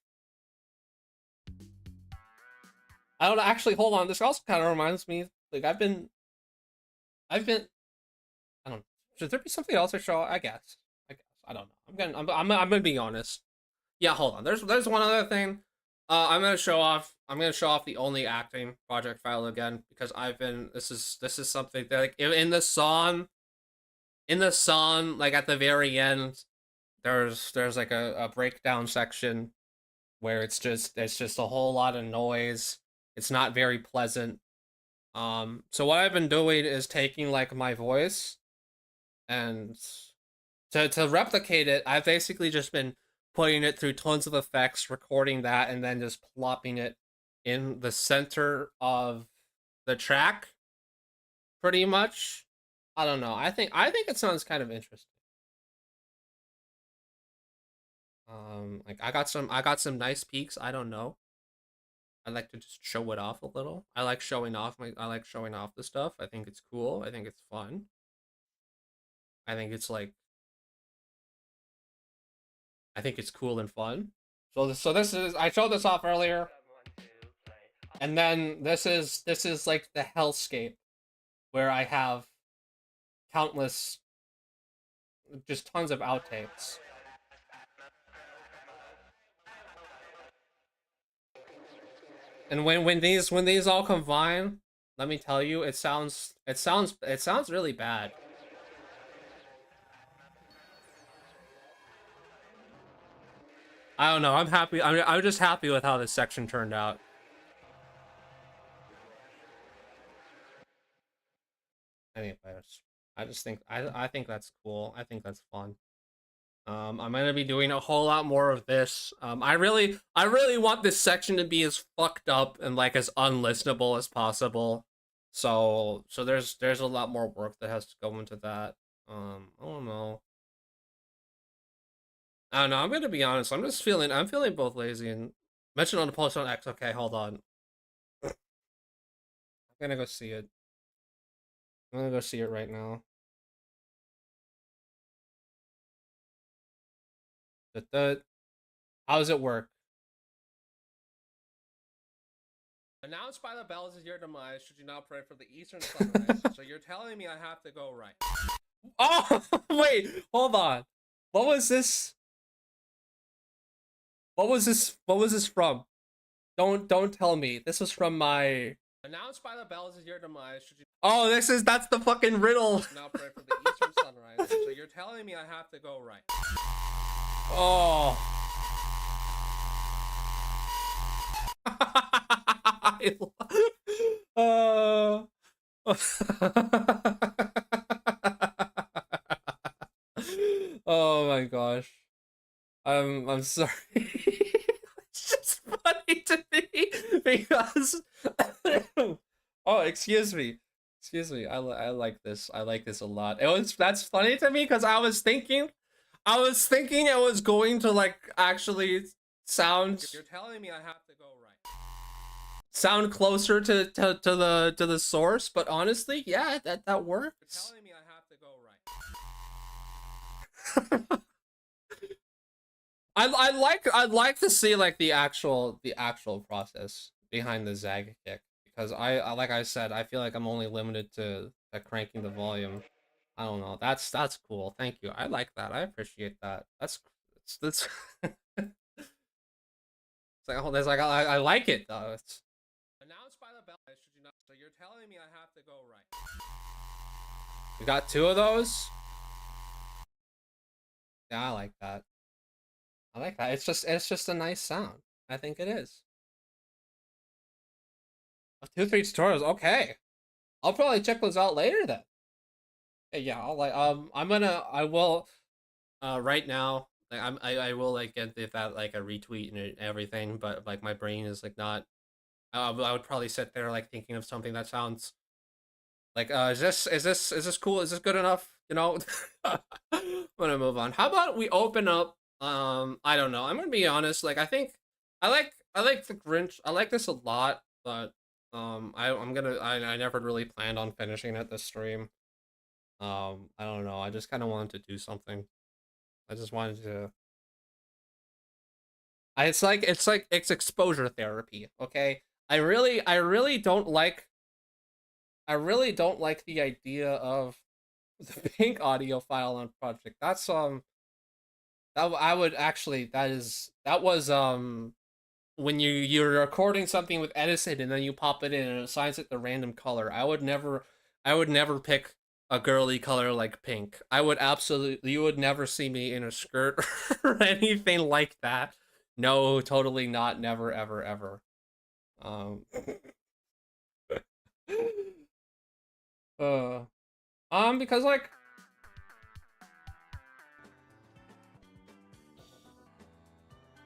I don't actually hold on. This also kind of reminds me like I've been I don't know. Should there be something else I show? I guess. I don't know. I'm gonna be honest. Yeah, hold on. There's one other thing. I'm gonna show off the only acting project file again because I've been. This is something that like in the song. in the song, like at the very end, there's like a breakdown section where it's just a whole lot of noise. It's not very pleasant. So what I've been doing is taking like my voice and to replicate it, I've basically just been putting it through tons of effects, recording that, and then just plopping it in the center of the track, pretty much. I don't know. I think it sounds kind of interesting. Like I got some nice peaks. I don't know. I like to just show it off a little. I like showing off the stuff. I think it's cool. I think it's fun. I think it's like I think it's cool and fun. So this is I showed this off earlier, and then this is like the hellscape where I have countless, just tons of outtakes. And when these all combine, let me tell you, it sounds really bad. I don't know. I'm happy. I'm just happy with how this section turned out. Anyways, I think that's cool. I think that's fun. I'm gonna be doing a whole lot more of this. I really want this section to be as fucked up and like as unlistenable as possible. So there's a lot more work that has to go into that. I don't know. I don't know. I'm gonna be honest. I'm feeling both lazy and mentioned on the post on X. Okay, hold on. I'm gonna go see it. I'm gonna go see it right now. How does it work? Announced by the bells is your demise. Should you not pray for the eastern sunrise? So you're telling me I have to go right? Oh wait, hold on. What was this? What was this from? Don't tell me. This was from my announced by the bells is your demise. Should you Oh, that's the fucking riddle. Now pray for the eastern sunrise. So you're telling me I have to go right? Oh. uh, oh my gosh. I'm sorry. It's just funny to me because oh, excuse me. Excuse me. I like this. I like this a lot. That's funny to me because I was thinking it was going to like actually sound You're telling me I have to go right. Sound closer to the source, but honestly, yeah, that works. You're telling me I have to go right. I'd like to see like the actual process behind the zag kick because like I said, I feel like I'm only limited to cranking the volume. I don't know. That's cool. Thank you. I like that. I appreciate that. That's it's like oh, there's like I like it though. It's announced by the bell. Should you not? So you're telling me I have to go right? We got two of those. Yeah, I like that. I like that. It's just a nice sound. I think it is. 2, 3 tutorials. Okay, I'll probably check those out later then. Yeah, I will right now. Like I will like get if that like a retweet and everything, but like my brain is like not. I would probably sit there like thinking of something that sounds like is this cool? Is this good enough? I'm gonna move on. How about we open up? I don't know. I'm gonna be honest. Like I like the Grinch. I like this a lot, but I never really planned on finishing it this stream. I don't know. I just kind of wanted to do something. I just wanted to. It's exposure therapy. Okay. I really don't like the idea of the pink audio file on project. That I would actually that was when you're recording something with Edison and then you pop it in and it assigns it the random color. I would never pick a girly color like pink. I would absolutely, you would never see me in a skirt or anything like that. No, totally not, never, ever, ever. Um, uh, because like,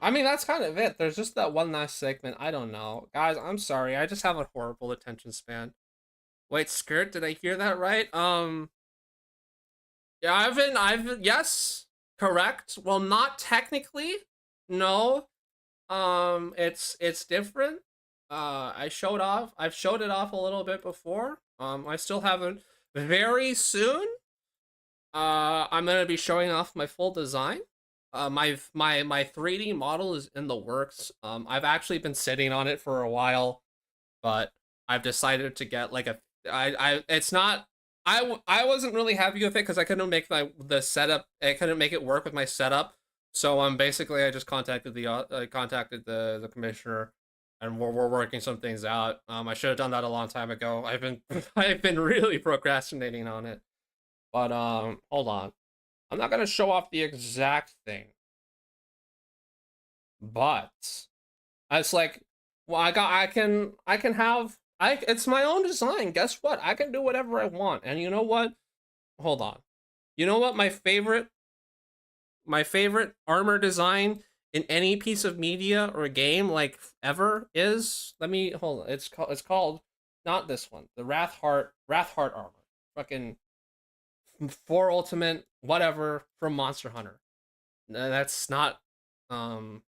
I mean, that's kind of it. There's just that one last segment. I don't know, guys. I'm sorry. I just have a horrible attention span. Wait, skirt? Did I hear that right? Yeah, yes, correct. Well, not technically. No. It's different. I've showed it off a little bit before. I still haven't. Very soon, I'm gonna be showing off my full design. My 3D model is in the works. I've actually been sitting on it for a while, but I've decided to get like a it's not I wasn't really happy with it because I couldn't make the setup. I couldn't make it work with my setup. So basically I just contacted the commissioner, and we're working some things out. I should have done that a long time ago. I've been I've been really procrastinating on it. But hold on. I'm not gonna show off the exact thing, but it's like, well, I can have it's my own design. Guess what? I can do whatever I want. And you know what? Hold on. You know what my favorite armor design in any piece of media or game like ever is? Let me hold on. It's called not this one. The Wrathheart armor. Fucking 4 ultimate whatever from Monster Hunter. That's not um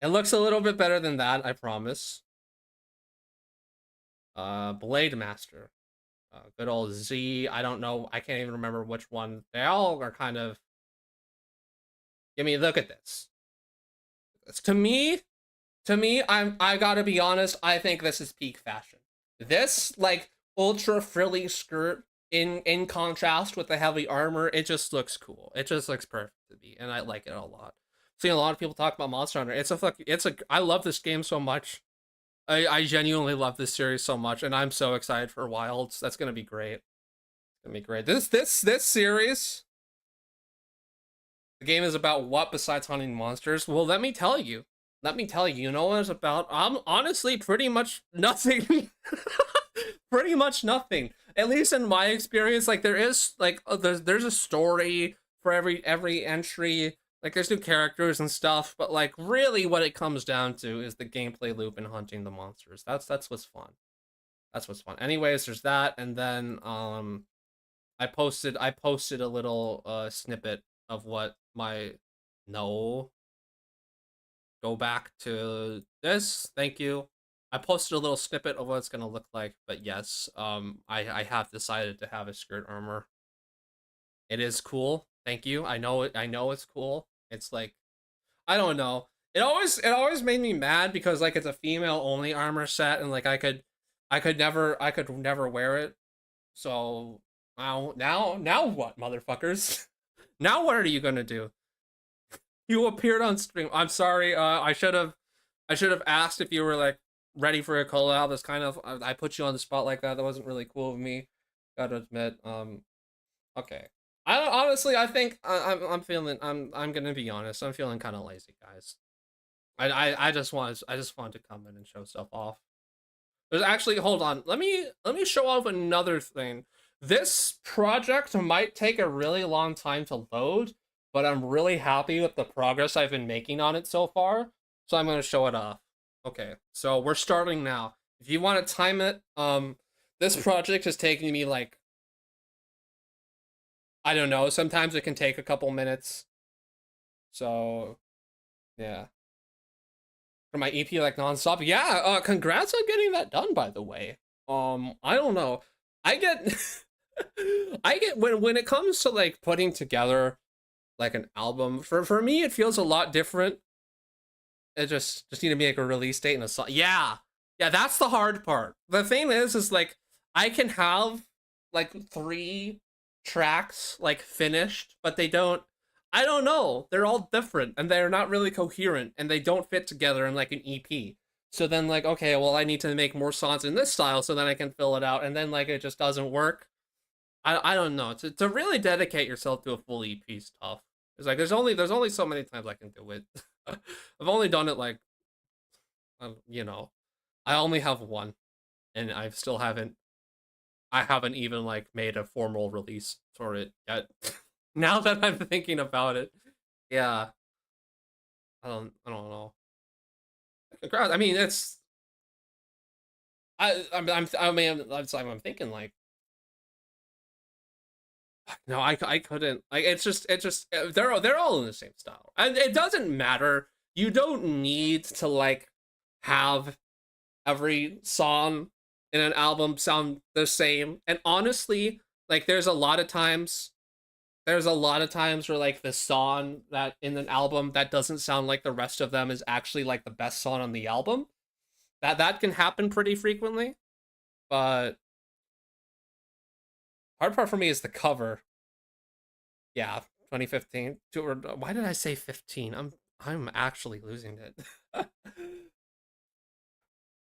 it looks a little bit better than that, I promise. Blade Master. Good old Z. I don't know. I can't even remember which one. They all are kind of. I mean, look at this. It's, I gotta be honest. I think this is peak fashion. This like ultra frilly skirt in contrast with the heavy armor, it just looks cool. It just looks perfect to me, and I like it a lot. Seen a lot of people talk about Monster Hunter. I love this game so much. I genuinely love this series so much, and I'm so excited for Wilds. That's gonna be great. It's gonna be great. This series, the game is about what besides hunting monsters? Well, let me tell you. Let me tell you. You know what it's about? Honestly pretty much nothing. Pretty much nothing. At least in my experience, like there is like there's a story for every entry. Like there's new characters and stuff, but like really what it comes down to is the gameplay loop and hunting the monsters. That's what's fun. That's what's fun. Anyways, there's that, and then I posted a little snippet of what my no go back to this. Thank you. I posted a little snippet of what it's gonna look like, but yes, I have decided to have a skirt armor. It is cool. Thank you. I know it's cool. It's like I don't know. It always made me mad because like it's a female only armor set, and like I could never wear it. So now what, motherfuckers? Now what are you gonna do? You appeared on stream. I'm sorry. I should have asked if you were like ready for a collab. That's kind of I put you on the spot like that. That wasn't really cool of me. Gotta admit. Okay. I think I'm feeling I'm gonna be honest. I'm feeling kind of lazy, guys. I just wanted to come in and show stuff off. There's actually hold on. Let me show off another thing. This project might take a really long time to load, but I'm really happy with the progress I've been making on it so far. So I'm gonna show it off. Okay, so we're starting now. If you want to time it, this project is taking me like I don't know. Sometimes it can take a couple minutes. So yeah, for my EP like nonstop. Yeah, congrats on getting that done. By the way, I don't know. I get, I get when it comes to like putting together like an album. For me, it feels a lot different. It just need to make a release date and a song. Yeah, yeah, that's the hard part. The thing is like I can have like 3 tracks like finished, but they don't. I don't know. They're all different and they're not really coherent and they don't fit together in like an EP. So then like, okay, well I need to make more songs in this style so then I can fill it out, and then like it just doesn't work. I don't know. To really dedicate yourself to a full EP is tough. It's like there's only so many times I can do it. I've only done it like you know, I only have one, and I haven't even like made a formal release for it yet. Now that I'm thinking about it, yeah, I don't know. Congrats. I mean, it's I mean I'm thinking like no, I couldn't. Like it's just they're all in the same style, and it doesn't matter. You don't need to like have every song in an album sound the same. And honestly, like there's a lot of times where like the song that in an album that doesn't sound like the rest of them is actually like the best song on the album. That can happen pretty frequently, but hard part for me is the cover. Yeah, 2015. Why did I say 15? I'm actually losing it.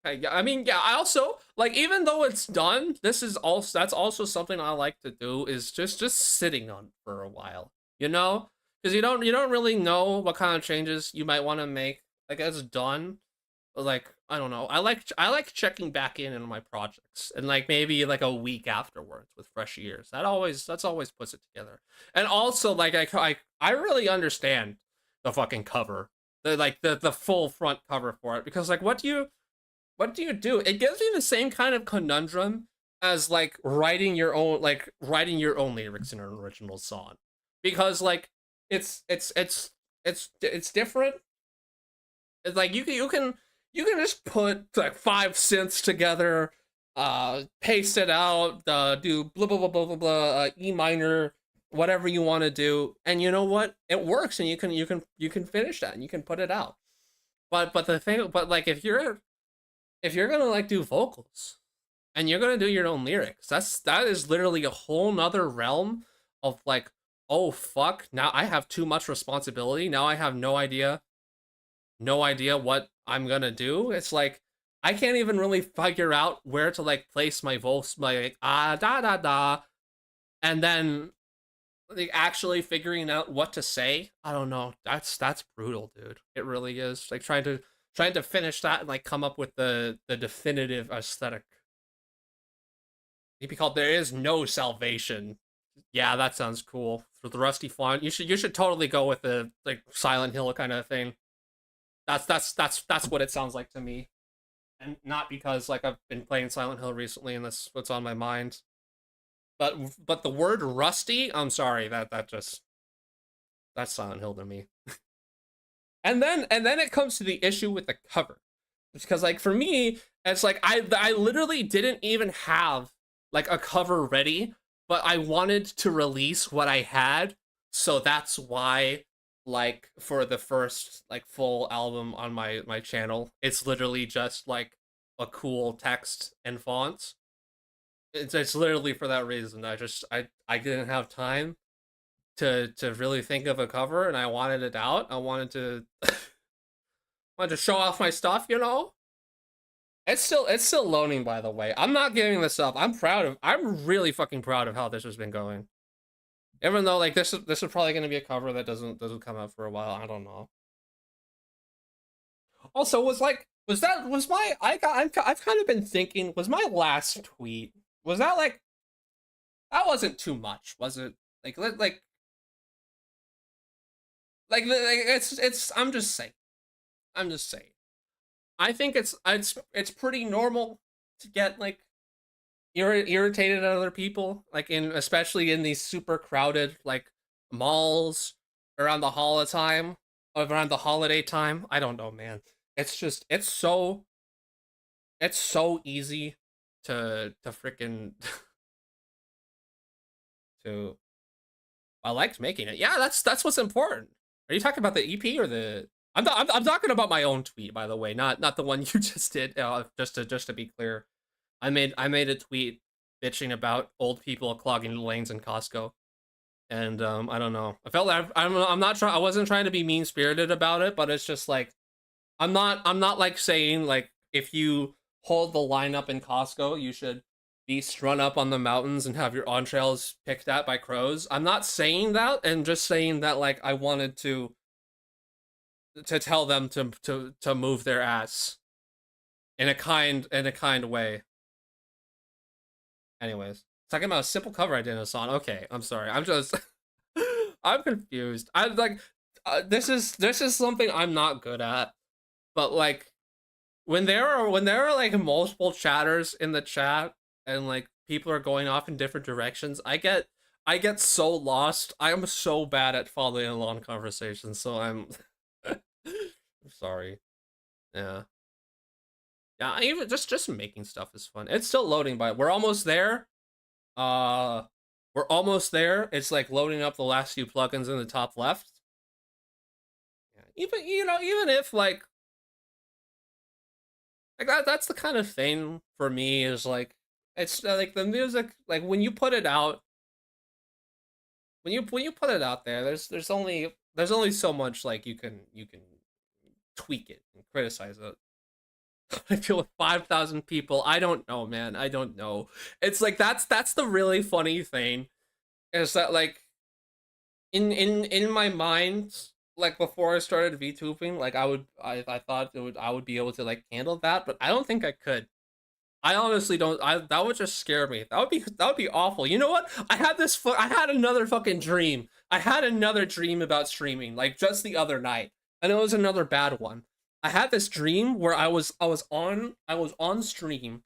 Yeah, I mean, yeah, I also like even though it's done, that's also something I like to do is just sitting on for a while, you know? Because you don't really know what kind of changes you might want to make. Like it's done, like I don't know. I like checking back in on my projects and like maybe like a week afterwards with fresh ears. That's always puts it together. And also like I really understand the fucking cover, the full front cover for it because like what do you do? It gives you the same kind of conundrum as like writing your own lyrics in an original song because like it's different. It's like you can just put like five synths together, paste it out, do blah blah blah blah blah blah, E minor, whatever you want to do, and you know what? It works, and you can finish that and you can put it out. But like if you're gonna like do vocals and you're gonna do your own lyrics, that is literally a whole nother realm of like, oh fuck, now I have too much responsibility. Now I have no idea what I'm gonna do. It's like I can't even really figure out where to like place my voice, my like, da da da, and then like actually figuring out what to say. I don't know. That's brutal, dude. It really is. Like trying to finish that and like come up with the definitive aesthetic. It'd be called "There Is No Salvation." Yeah, that sounds cool. For the rusty font, you should totally go with the like Silent Hill kind of thing. That's what it sounds like to me, and not because like I've been playing Silent Hill recently and that's what's on my mind. But the word rusty, I'm sorry, that's Silent Hill to me. And then it comes to the issue with the cover. Because like for me, it's like I literally didn't even have like a cover ready, but I wanted to release what I had. So that's why like for the first like full album on my channel, it's literally just like a cool text and fonts. It's literally for that reason. I didn't have time to really think of a cover and I wanted it out. I wanted to show off my stuff, you know? It's still loading, by the way. I'm not giving this up. I'm really fucking proud of how this has been going. Even though like this is probably gonna be a cover that doesn't come out for a while. I don't know. Also, was my I've kind of been thinking, was my last tweet, was that like, that wasn't too much, was it? Like it's I'm just saying. I think it's pretty normal to get like irritated at other people, like in especially in these super crowded like malls around the holiday time. I don't know, man. It's so easy to freaking to I liked making it. Yeah, that's what's important. Are you talking about the EP or the? I'm talking about my own tweet, by the way, not the one you just did. Just to be clear, I made a tweet bitching about old people clogging the lanes in Costco, and I don't know. I felt like I'm not trying. I wasn't trying to be mean spirited about it, but it's just like I'm not like saying like if you hold the line up in Costco, you should be strung up on the mountains and have your entrails picked at by crows. I'm not saying that, and just saying that like I wanted to tell them to move their ass in a kind way. Anyways, talking about a simple cover I did in a song. Okay, I'm sorry. I'm just I'm confused. I'm like this is something I'm not good at. But like when there are like multiple chatters in the chat and like people are going off in different directions, I get so lost. I am so bad at following along conversations, so I'm sorry. Yeah. Yeah, even just making stuff is fun. It's still loading, but we're almost there. Uh we're almost there. It's like loading up the last few plugins in the top left. Yeah. Even even if like that's the kind of thing for me is like it's like the music like when you put it out when you put it out there there's only so much like you can tweak it and criticize it. I feel with 5,000 people, I don't know, man. I don't know. It's like that's the really funny thing is that like in my mind, like before I started VTubing, like I thought I would be able to like handle that, but I don't think I could. I honestly don't. I that would just scare me. That would be awful. You know what? I had another fucking dream. I had another dream about streaming like just the other night, and it was another bad one. I had this dream where I was on stream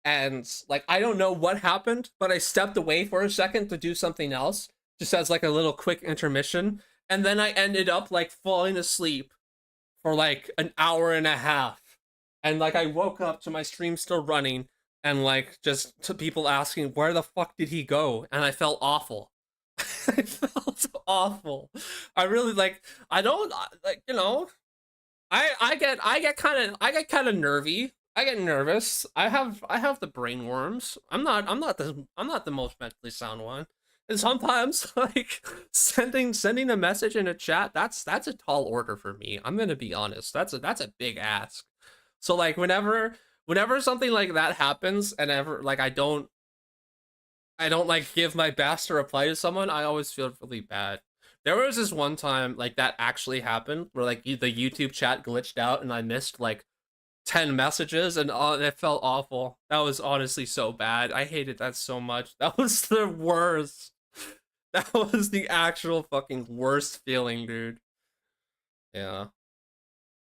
and like I don't know what happened, but I stepped away for a second to do something else, just as like a little quick intermission, and then I ended up like falling asleep for like an hour and a half. And like I woke up to my stream still running and like just to people asking where the fuck did he go? And I felt awful. I felt awful. I really like I don't like I get kind of nervy. I get nervous. I have the brain worms. I'm not the most mentally sound one. And sometimes like sending a message in a chat, that's a tall order for me. I'm gonna be honest. That's a big ask. So like whenever something like that happens and ever like I don't like give my best to reply to someone, I always feel really bad. There was this one time like that actually happened where like the YouTube chat glitched out and I missed like 10 messages and it felt awful. That was honestly so bad. I hated that so much. That was the worst. That was the actual fucking worst feeling, dude. Yeah.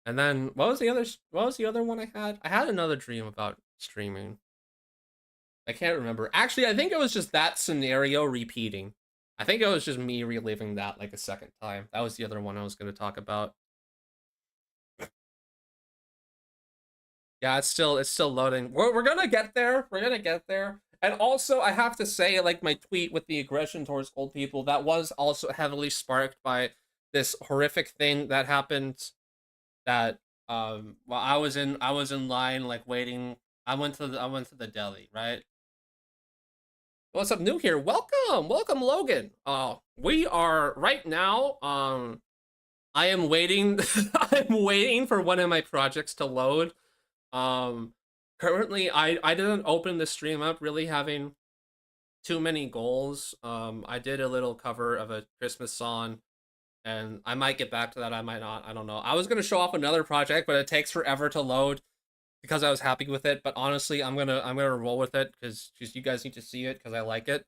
And then what was the other one I had? I had another dream about streaming. I can't remember. Actually, I think it was just that scenario repeating. I think it was just me reliving that like a second time. That was the other one I was going to talk about. Yeah, it's still loading. We're gonna get there. We're gonna get there. And also, I have to say, like my tweet with the aggression towards old people, that was also heavily sparked by this horrific thing that happened. That well, I was in line like waiting. I went to the deli, right? What's up, new here? Welcome, Logan. We are right now. I am waiting. I'm waiting for one of my projects to load. Um, Currently, I didn't open the stream up really having too many goals. I did a little cover of a Christmas song, and I might get back to that. I might not. I don't know. I was gonna show off another project, but it takes forever to load because I was happy with it. But honestly, I'm gonna roll with it because you guys need to see it because I like it,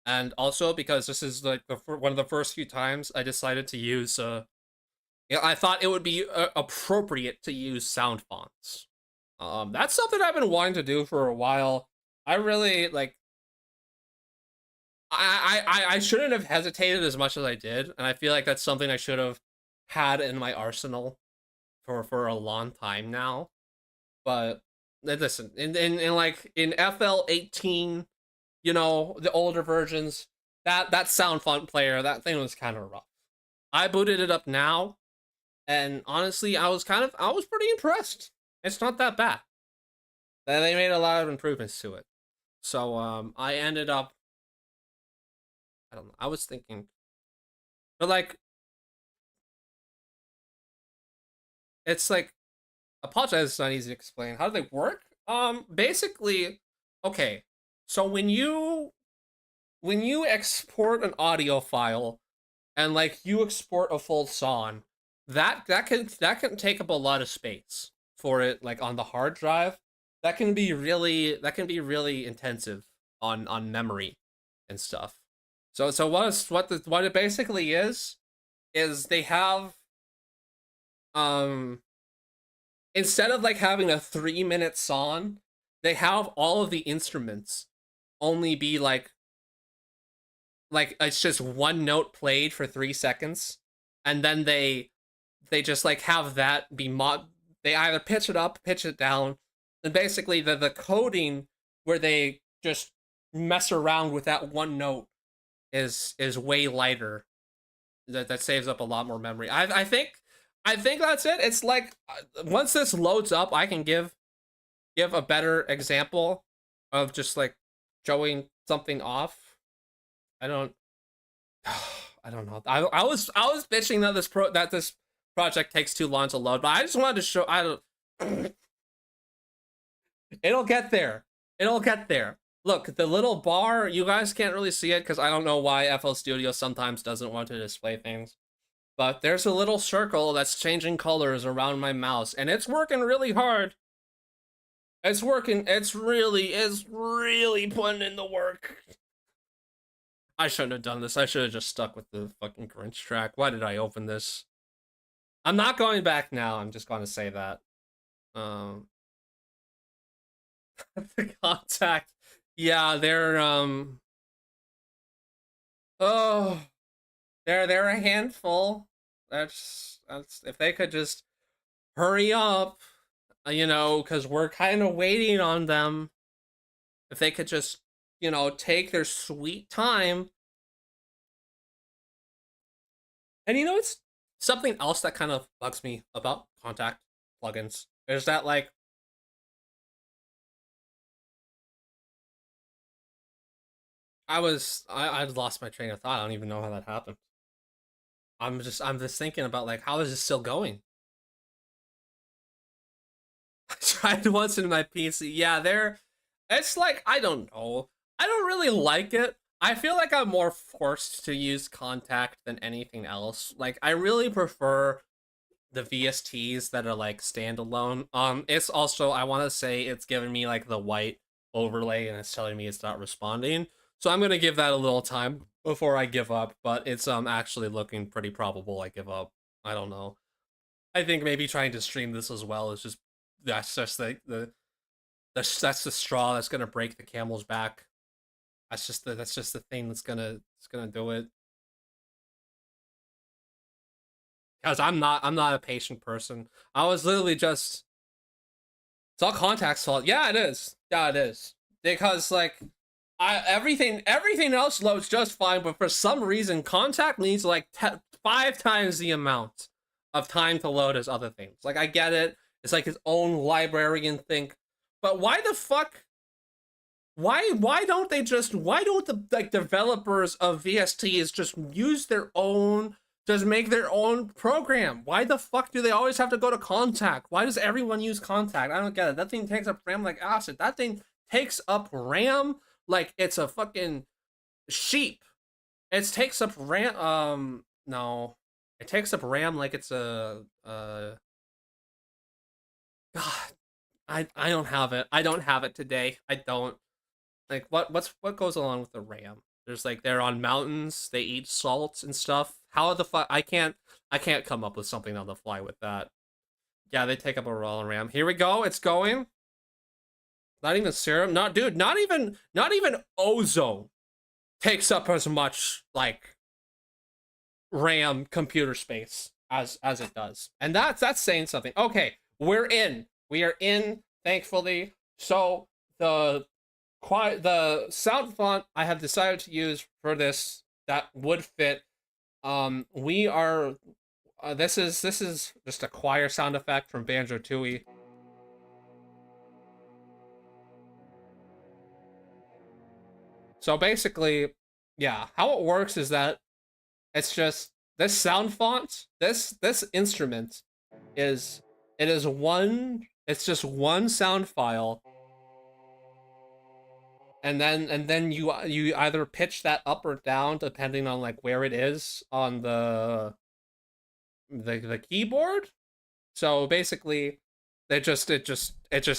and also because this is like one of the first few times I decided to use. Yeah, I thought it would be appropriate to use sound fonts. That's something I've been wanting to do for a while. I really like. I shouldn't have hesitated as much as I did, and I feel like that's something I should have had in my arsenal for a long time now. But listen, in like in FL18, you know, the older versions, that sound font player, that thing was kind of rough. I booted it up now, and honestly, I was pretty impressed. It's not that bad. They made a lot of improvements to it. So I ended up I don't know. I was thinking, but like it's like apologize, it's not easy to explain. How do they work? Basically, okay. So when you export an audio file and like you export a full song, that can take up a lot of space for it, like on the hard drive. That can be really intensive on memory and stuff. So what it basically is they have um instead of like having a 3 minute song, they have all of the instruments only be like it's just one note played for 3 seconds, and then they just like have that be they either pitch it up, pitch it down, and basically the coding where they just mess around with that one note is way lighter. That saves up a lot more memory. I think that's it. It's like once this loads up, I can give a better example of just like showing something off. I don't I don't know. I was bitching that this project takes too long to load, but I just wanted to show I don't it'll get there. It'll get there. Look, the little bar, you guys can't really see it because I don't know why FL Studio sometimes doesn't want to display things. But there's a little circle that's changing colors around my mouse, and it's working really hard. It's working. It's really putting in the work. I shouldn't have done this. I should have just stuck with the fucking Grinch track. Why did I open this? I'm not going back now. I'm just going to say that. Um, the contact. Yeah, oh, they're a handful. That's if they could just hurry up, because we're kind of waiting on them. If they could just, take their sweet time. And it's something else that kind of bugs me about contact plugins is that like I lost my train of thought. I don't even know how that happened. I'm just thinking about like how is this still going? I tried once in my PC. Yeah, it's like I don't know. I don't really like it. I feel like I'm more forced to use contact than anything else. Like I really prefer the VSTs that are like standalone. It's also I want to say it's giving me like the white overlay and it's telling me it's not responding. So I'm gonna give that a little time before I give up. But it's actually looking pretty probable I give up. I don't know. I think maybe trying to stream this as well is just that's just that's the straw that's gonna break the camel's back. That's just the thing that's gonna do it. Because I'm not a patient person. I was literally just it's all contact's fault. Yeah, it is. Yeah, it is. Because like everything else loads just fine, but for some reason contact needs like 5 times the amount of time to load as other things. Like I get it. It's like his own librarian thing. But why the fuck why don't the like developers of VSTs just use their own just make their own program? Why the fuck do they always have to go to contact? Why does everyone use contact? I don't get it. That thing takes up RAM like acid. That thing takes up RAM like it's a fucking sheep. It takes up RAM no. It takes up RAM like it's a God. I don't have it. I don't have it today. I don't. Like what goes along with the ram? There's like they're on mountains, they eat salt and stuff. How the fuck I can't come up with something on the fly with that. Yeah, they take up a roll and ram. Here we go, it's going. Not even serum, not dude, not even ozone takes up as much like RAM computer space as it does. And that's saying something. Okay, we're in. We are in, thankfully. So the sound font I have decided to use for this that would fit. We are. This is just a choir sound effect from Banjo Tooie. So basically, yeah, how it works is that it's just this sound font. This instrument is It is one. It's just one sound file, and then you either pitch that up or down depending on like where it is on the keyboard. So basically, it just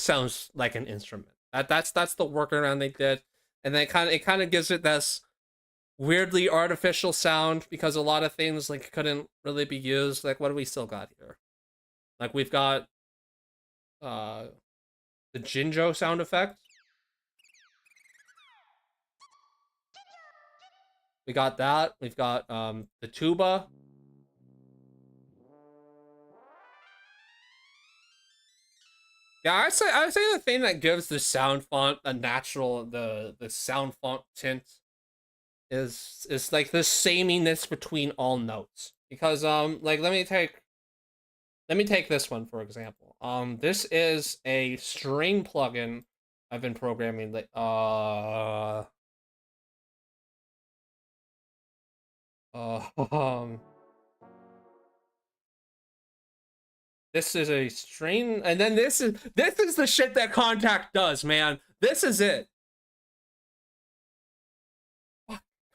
sounds like an instrument. That's the workaround they did, and then it kind of gives it this weirdly artificial sound because a lot of things like couldn't really be used. Like what do we still got here? Like we've got uh the Jinjo sound effect. We got that. We've got the tuba. Yeah, I say the thing that gives the sound font a natural the sound font tint is like the sameness between all notes. Because like let me take this one for example. This is a string plugin I've been programming like um this is a string, and then this is the shit that Contact does, man. This is it.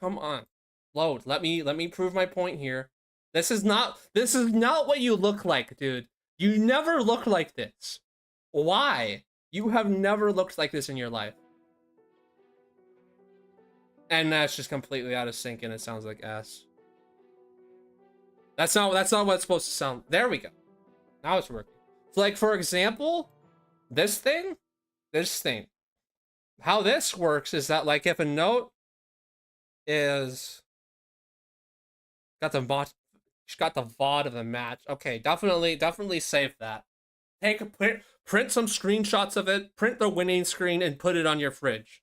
Come on. Load. Let me prove my point here. This is not what you look like, dude. You never look like this. Why? You have never looked like this in your life. And that's just completely out of sync and it sounds like ass. That's not what it's supposed to sound. There we go. Now it's working. So like for example, this thing. How this works is that like if a note is got the mod she's got the VOD of the match. Okay, definitely save that. Take a print some screenshots of it, print the winning screen, and put it on your fridge.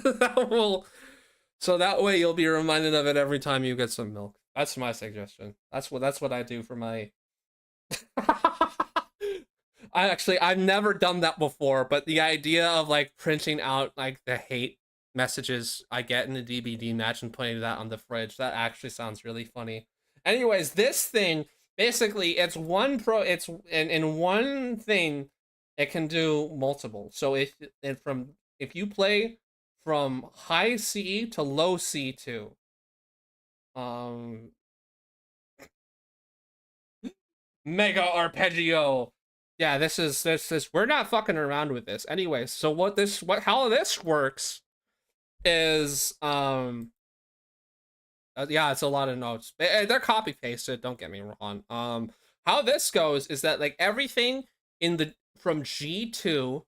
that will So that way you'll be reminded of it every time you get some milk. That's my suggestion. That's what I do for my I've never done that before, but the idea of like printing out like the hate messages I get in the DBD match and putting that on the fridge, that actually sounds really funny. Anyways, this thing basically it's in one thing it can do multiple. So if you play from high C to low C2, um mega arpeggio. Yeah, this we're not fucking around with this. Anyway, so how this works is yeah, it's a lot of notes. They're copy pasted, don't get me wrong. How this goes is that like everything in the from G2,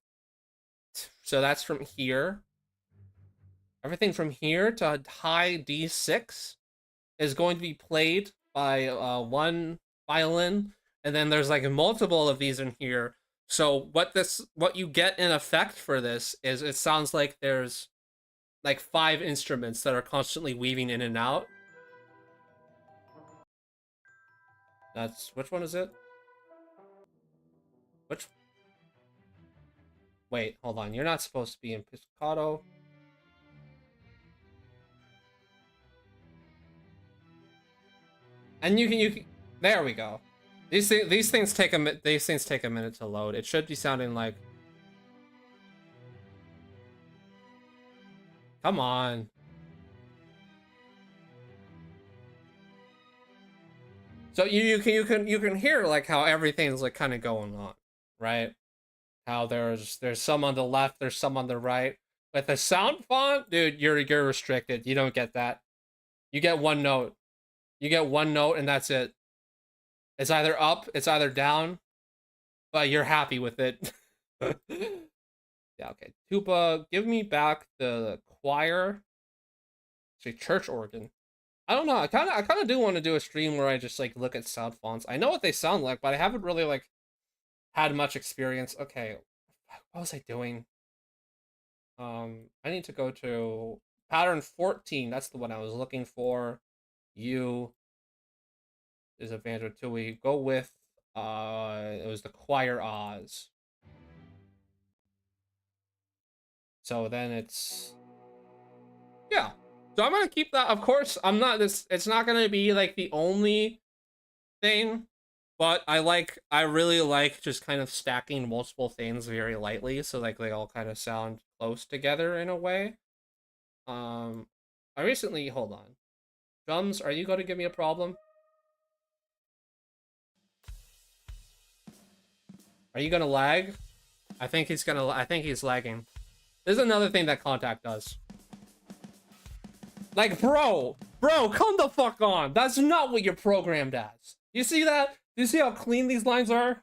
so that's from here. Everything from here to high D6 is going to be played by one violin, and then there's like multiple of these in here. So what you get in effect for this is it sounds like there's like 5 instruments that are constantly weaving in and out. That's which one is it? Which Wait, hold on. You're not supposed to be in pizzicato. And you can there we go. These things take a minute to load. It should be sounding like come on. So you can hear like how everything's like kind of going on, right? How there's some on the left, there's some on the right. With the sound font, dude, you're restricted. You don't get that. You get one note. You get one note and that's it. It's either up, it's either down, but you're happy with it. Yeah, okay. Tuba, give me back the choir. Say church organ. I don't know. I kind of do want to do a stream where I just like look at sound fonts. I know what they sound like, but I haven't really like had much experience. Okay, what was I doing? I need to go to pattern 14. That's the one I was looking for. U is a banjo Tui. Go with it was the choir Oz. So then it's yeah. So I'm gonna keep that. Of course, I'm not this. It's not gonna be like the only thing But I really like just kind of stacking multiple things very lightly, so like they all kind of sound close together in a way. Um, I recently hold on. Drums, are you going to give me a problem? Are you gonna lag? I think he's gonna. I think he's lagging. This is another thing that Contact does. Like, bro, come the fuck on. That's not what you're programmed as. You see that? Do you see how clean these lines are?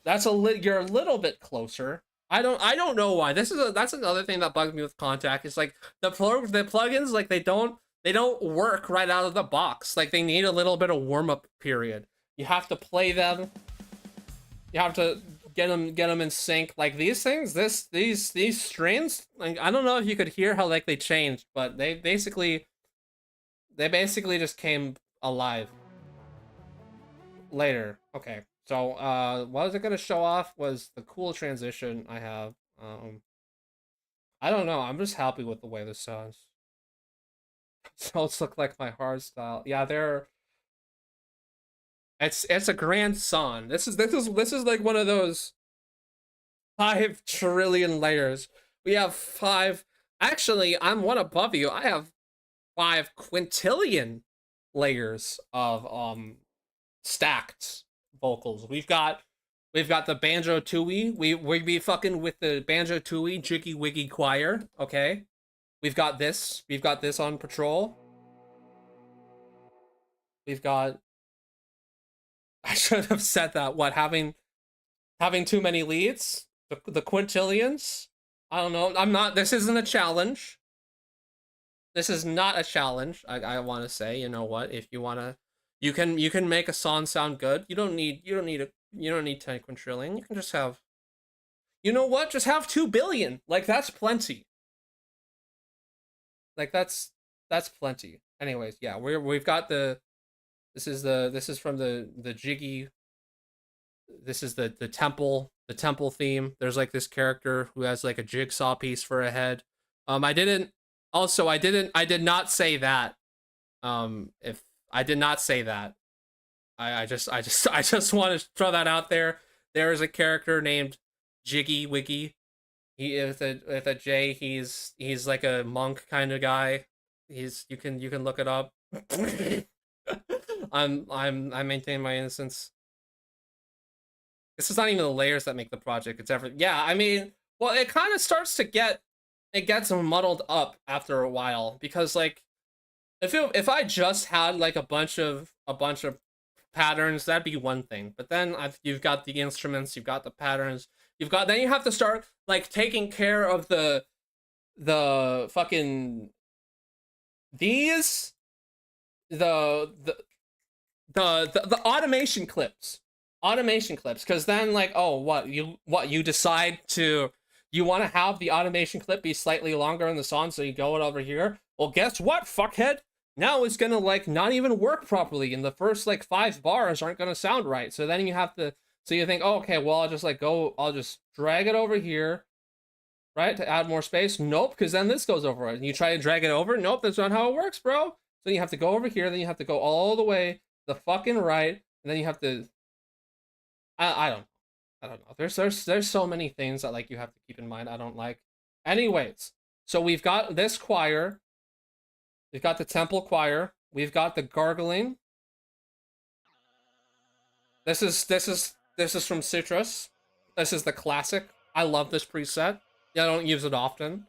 You're a little bit closer. I don't know why. That's another thing that bugs me with Contact. It's like the plugins, like they don't work right out of the box. Like they need a little bit of warm up period. You have to play them. You have to get them in sync. Like these things, these strains. Like I don't know if you could hear how like they changed, but they basically just came alive later. Okay. So what was it gonna show off was the cool transition I have. I don't know. I'm just happy with the way this sounds. So it's look like my hard style. Yeah, they're it's a grand son. This is like one of those 5 trillion layers. We have five. Actually, I'm one above you. I have 5 quintillion layers of stacked vocals. We've got the banjo tooie. We be fucking with the banjo tooie jiggy wiggy choir. Okay, we've got this. We've got this on patrol. We've got. I should have said that. What having too many leads? The quintillions. I don't know. I'm not. This isn't a challenge. This is not a challenge. I want to say. You know what? If you wanna, you can make a song sound good. You don't need 10 quintillion. You can just have. You know what? Just have 2 billion. Like that's plenty. Like that's plenty. Anyways, yeah, we've got the. This is from the jiggy. This is the temple theme. There's like this character who has like a jigsaw piece for a head. I didn't. Also, I did not say that. If I did not say that, I just want to throw that out there. There is a character named Jiggy Wiggy. He with a J. He's like a monk kind of guy. You can look it up. I maintain my innocence. This is not even the layers that make the project. It's ever yeah. I mean, well, it kind of starts to get it gets muddled up after a while because like if I just had like a bunch of patterns, that'd be one thing. But then you've got the instruments, you've got the patterns, then you have to start like taking care of the fucking these the the automation clips because then like oh what you decide to you want to have the automation clip be slightly longer in the song so you go it over here. Well, guess what, fuckhead, now it's gonna like not even work properly and the first like 5 bars aren't gonna sound right, so then you have to so you think, oh, okay, well, I'll just drag it over here, right, to add more space. Nope, because then this goes over it and you try to drag it over. Nope, that's not how it works, bro. So you have to go over here, then you have to go all the way the fucking right, and then you have to I don't know. I don't know. There's so many things that like you have to keep in mind I don't like. Anyways, so we've got this choir, we've got the temple choir, we've got the gargling. This is from Citrus. This is the classic. I love this preset. Yeah, I don't use it often.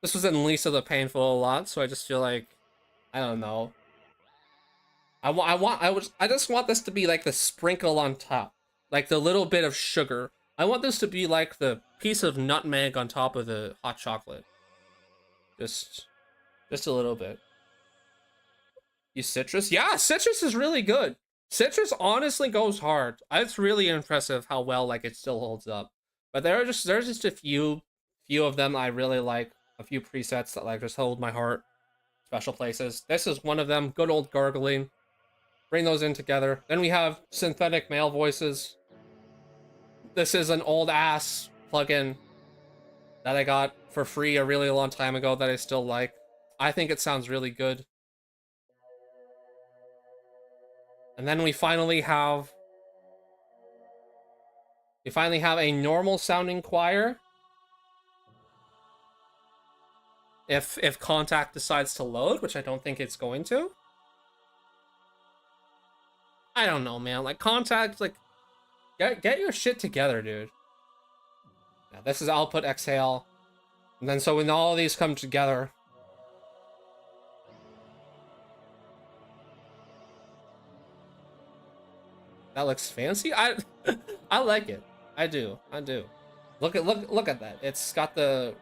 This was in Lisa the Painful a lot, so I just feel like I don't know. I just want this to be like the sprinkle on top, like the little bit of sugar. I want this to be like the piece of nutmeg on top of the hot chocolate. Just, just a little bit. You citrus? Yeah, citrus is really good. Citrus honestly goes hard. It's really impressive how well like it still holds up. But there's just a few of them I really like. A few presets that like just hold my heart special places. This is one of them. Good old gargling. Bring those in together. Then we have synthetic male voices. This is an old ass plugin that I got for free a really long time ago that I still like. I think it sounds really good. And then we finally have a normal sounding choir if contact decides to load, which I don't think it's going to. I don't know, man. Like contact, like get your shit together, dude. Yeah, this is output exhale. And then so when all of these come together, that looks fancy. I like it. I do. I do. Look at that. It's got the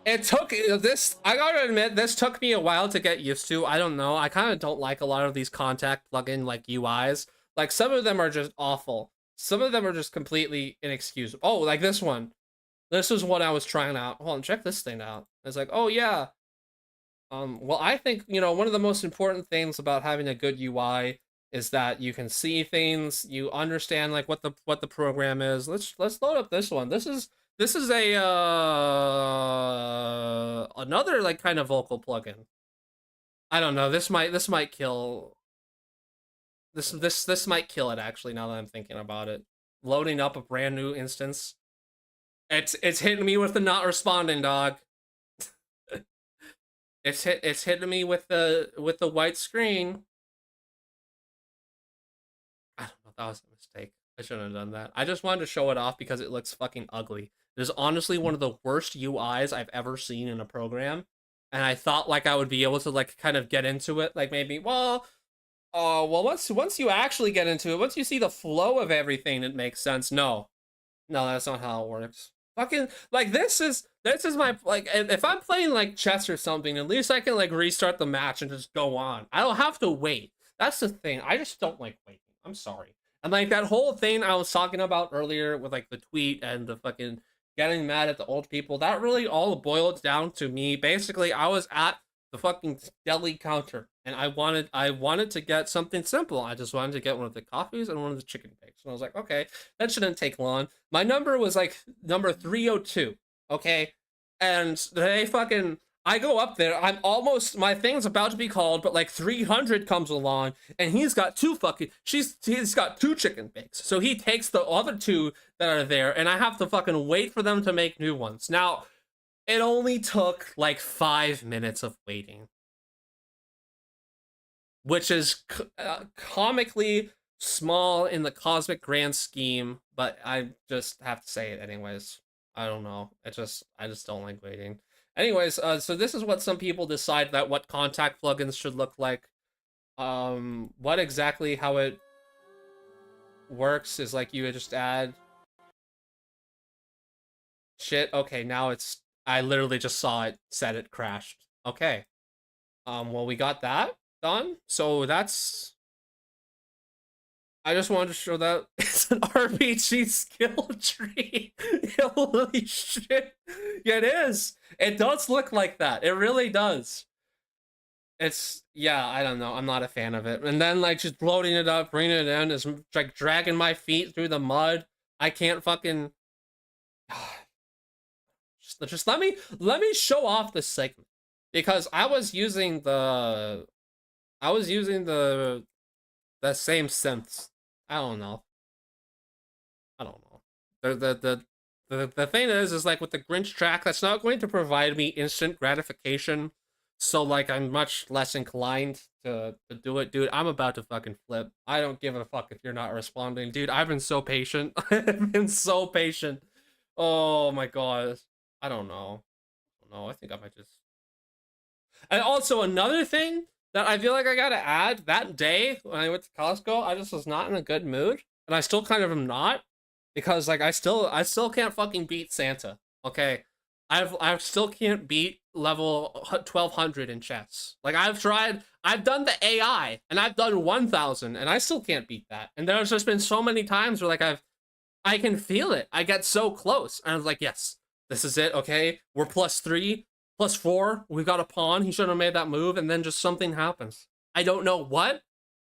it took this, I gotta admit, this took me a while to get used to. I don't know. I kind of don't like a lot of these contact plugin like UIs. Like some of them are just awful. Some of them are just completely inexcusable. Oh, like this one. This is what I was trying out. Hold on, check this thing out. It's like, oh yeah. Well, I think, one of the most important things about having a good UI is that you can see things, you understand like what the program is. Let's load up this one. This is a another like kind of vocal plugin. I don't know. This might kill this might kill it actually now that I'm thinking about it. Loading up a brand new instance. It's hitting me with the not responding, dog. It's hitting me with the white screen. I don't know. That was a mistake. I shouldn't have done that. I just wanted to show it off because it looks fucking ugly. It is honestly one of the worst UIs I've ever seen in a program, and I thought like I would be able to like kind of get into it, like maybe once you actually get into it, once you see the flow of everything, it makes sense. No, that's not how it works. Fucking like this is my like if I'm playing like chess or something, at least I can like restart the match and just go on. I don't have to wait. That's the thing. I just don't like waiting. I'm sorry. And like that whole thing I was talking about earlier with like the tweet and the fucking getting mad at the old people, that really all boiled down to me. Basically, I was at the fucking deli counter and I wanted to get something simple. I just wanted to get one of the coffees and one of the chicken bakes. And I was like, okay, that shouldn't take long. My number was like number 302. Okay. And they fucking I go up there, my thing's about to be called, but like 300 comes along, and he's got he's got two chicken bakes. So he takes the other two that are there, and I have to fucking wait for them to make new ones. Now, it only took like 5 minutes of waiting, which is comically small in the cosmic grand scheme, but I just have to say it anyways. I don't know. I just don't like waiting. Anyways, so this is what some people decide that what contact plugins should look like. What exactly how it works is like you would just add shit. Okay, now I literally just saw it, said it crashed. Okay. Well, we got that done. So I just wanted to show that it's an RPG skill tree. Holy shit. Yeah, it is. It does look like that. It really does. Yeah, I don't know. I'm not a fan of it. And then, like, just loading it up, bringing it in is like dragging my feet through the mud. I can't fucking. Just let me show off this segment because I was using the same synths. I don't know. The thing is like with the Grinch track, that's not going to provide me instant gratification. So like I'm much less inclined to do it, dude. I'm about to fucking flip. I don't give a fuck if you're not responding, dude. I've been so patient. I've been so patient. Oh my god. I don't know. I think I might just. And also another thing that I feel like I gotta add, that day when I went to Costco, I just was not in a good mood, and I still kind of am not, because like I still can't fucking beat Santa. Okay, I still can't beat level 1200 in chess. Like I've done the AI, and I've done 1000, and I still can't beat that. And there's just been so many times where like I can feel it. I get so close, and I was like, yes, this is it. Okay, we're +3. +4, we've got a pawn. He should have made that move, and then just something happens. I don't know what,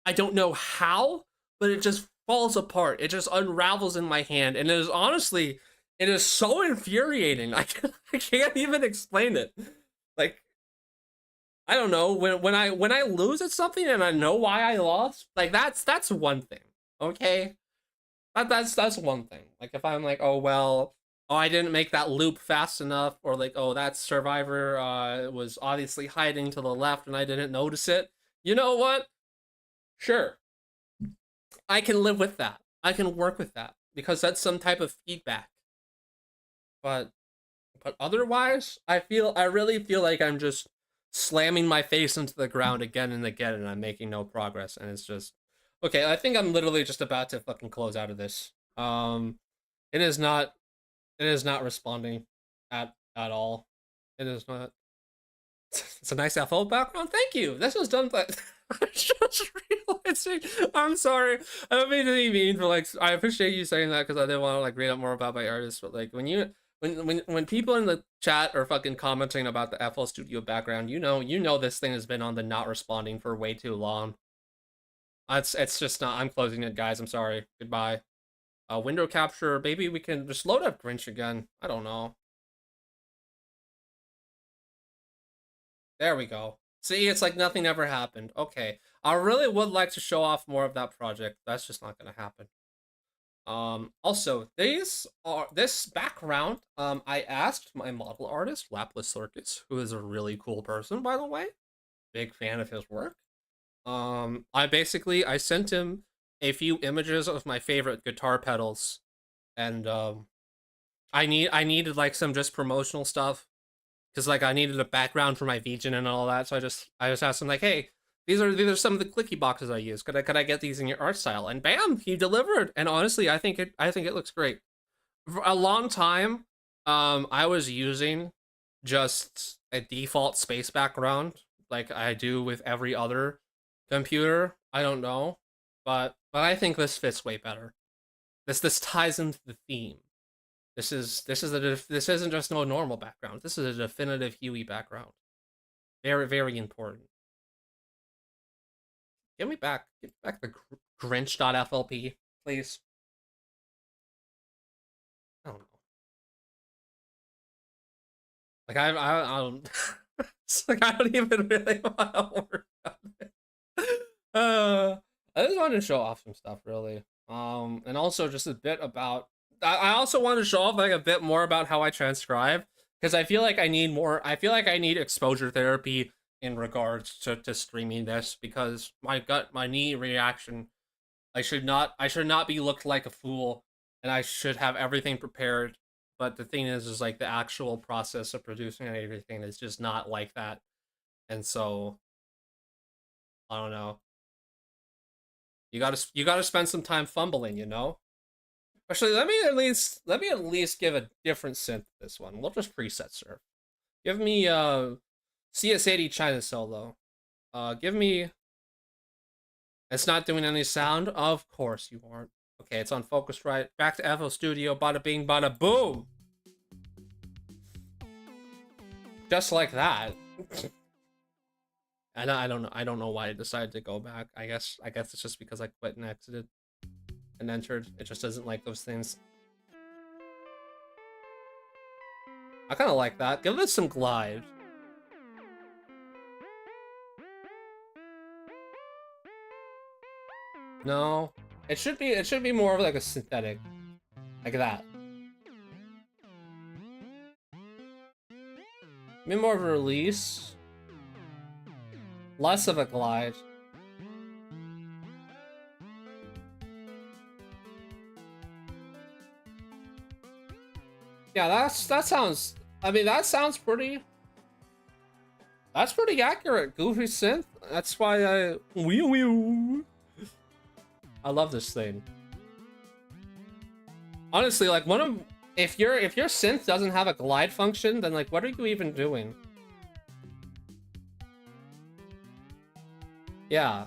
I don't know how, but it just falls apart. It just unravels in my hand, and it is so infuriating. I can't even explain it. Like, I don't know, when I lose at something and I know why I lost, like that's one thing. Okay? That's one thing. Like if I'm like, oh well, oh I didn't make that loop fast enough, or like, oh that survivor was obviously hiding to the left and I didn't notice it. You know what? Sure. I can live with that. I can work with that because that's some type of feedback. But otherwise, I really feel like I'm just slamming my face into the ground again and again, and I'm making no progress. And it's just okay. I think I'm literally just about to fucking close out of this. It is not. It is not responding at all. It is not. It's a nice FO background. Thank you. This was done by. I'm just realizing. I'm sorry. I don't mean to be mean, but like, I appreciate you saying that because I didn't want to like read up more about my artist. But like, when people in the chat are fucking commenting about the FL Studio background, you know this thing has been on the not responding for way too long. It's just not. I'm closing it, guys. I'm sorry. Goodbye. Window capture. Maybe we can just load up Grinch again. I don't know. There we go. See, it's like nothing ever happened. Okay. I really would like to show off more of that project. That's just not gonna happen. Also, this background, I asked my model artist, Laplace Circus, who is a really cool person, by the way. Big fan of his work. I sent him a few images of my favorite guitar pedals, and I needed like some just promotional stuff because like I needed a background for my Vegan and all that. So I just asked him like, hey, these are some of the clicky boxes I use. Could I get these in your art style? And bam, he delivered. And honestly, I think it looks great. For a long time, I was using just a default space background like I do with every other computer. I don't know, but I think this fits way better. This ties into the theme. This isn't just no normal background. This is a definitive Huey background. Very very important. Give me back the grinch.flp, please. I don't know. Like I don't. It's like I don't even really want to work on it. I just wanted to show off some stuff, really. And also just a bit about. I also want to show off like a bit more about how I transcribe because I feel like I need more. I feel like I need exposure therapy in regards to streaming this because my knee reaction. I should not be looked like a fool, and I should have everything prepared. But the thing is like the actual process of producing everything is just not like that, and so I don't know. You gotta spend some time fumbling, you know. Actually, let me at least give a different synth to this one. We'll just preset surf. Give me CS80 China solo. Give me. It's not doing any sound. Of course you aren't. Okay, it's on Focusrite. Back to FL Studio. Bada bing, bada boom. Just like that. And I don't know. I don't know why I decided to go back. I guess it's just because I quit and exited and entered. It just doesn't like those things. I kind of like that. Give this some glide. No, it should be more of like a synthetic, like that. Maybe more of a release, less of a glide. Yeah, that sounds. I mean, that sounds pretty. That's pretty accurate. Goofy synth. That's why I love this thing. Honestly, like one of if your synth doesn't have a glide function, then like what are you even doing? Yeah.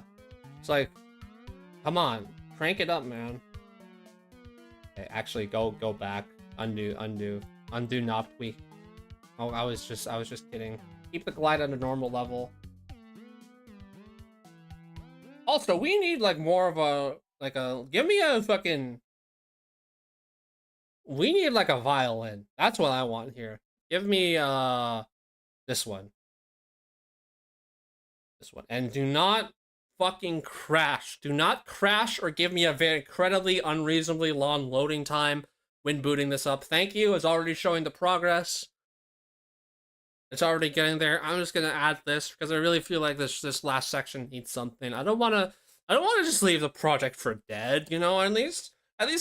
It's like come on, crank it up, man. Okay, actually go back. Undo not tweak. Oh, I was just kidding. Keep the glide at a normal level. Also, we need like more of a give me a fucking we need like a violin. That's what I want here. Give me this one. This one. And do not fucking crash. Do not crash or give me a very incredibly unreasonably long loading time when booting this up. Thank you. It's already showing the progress. It's already getting there. I'm just gonna add this because I really feel like this last section needs something. I don't wanna just leave the project for dead, you know, at least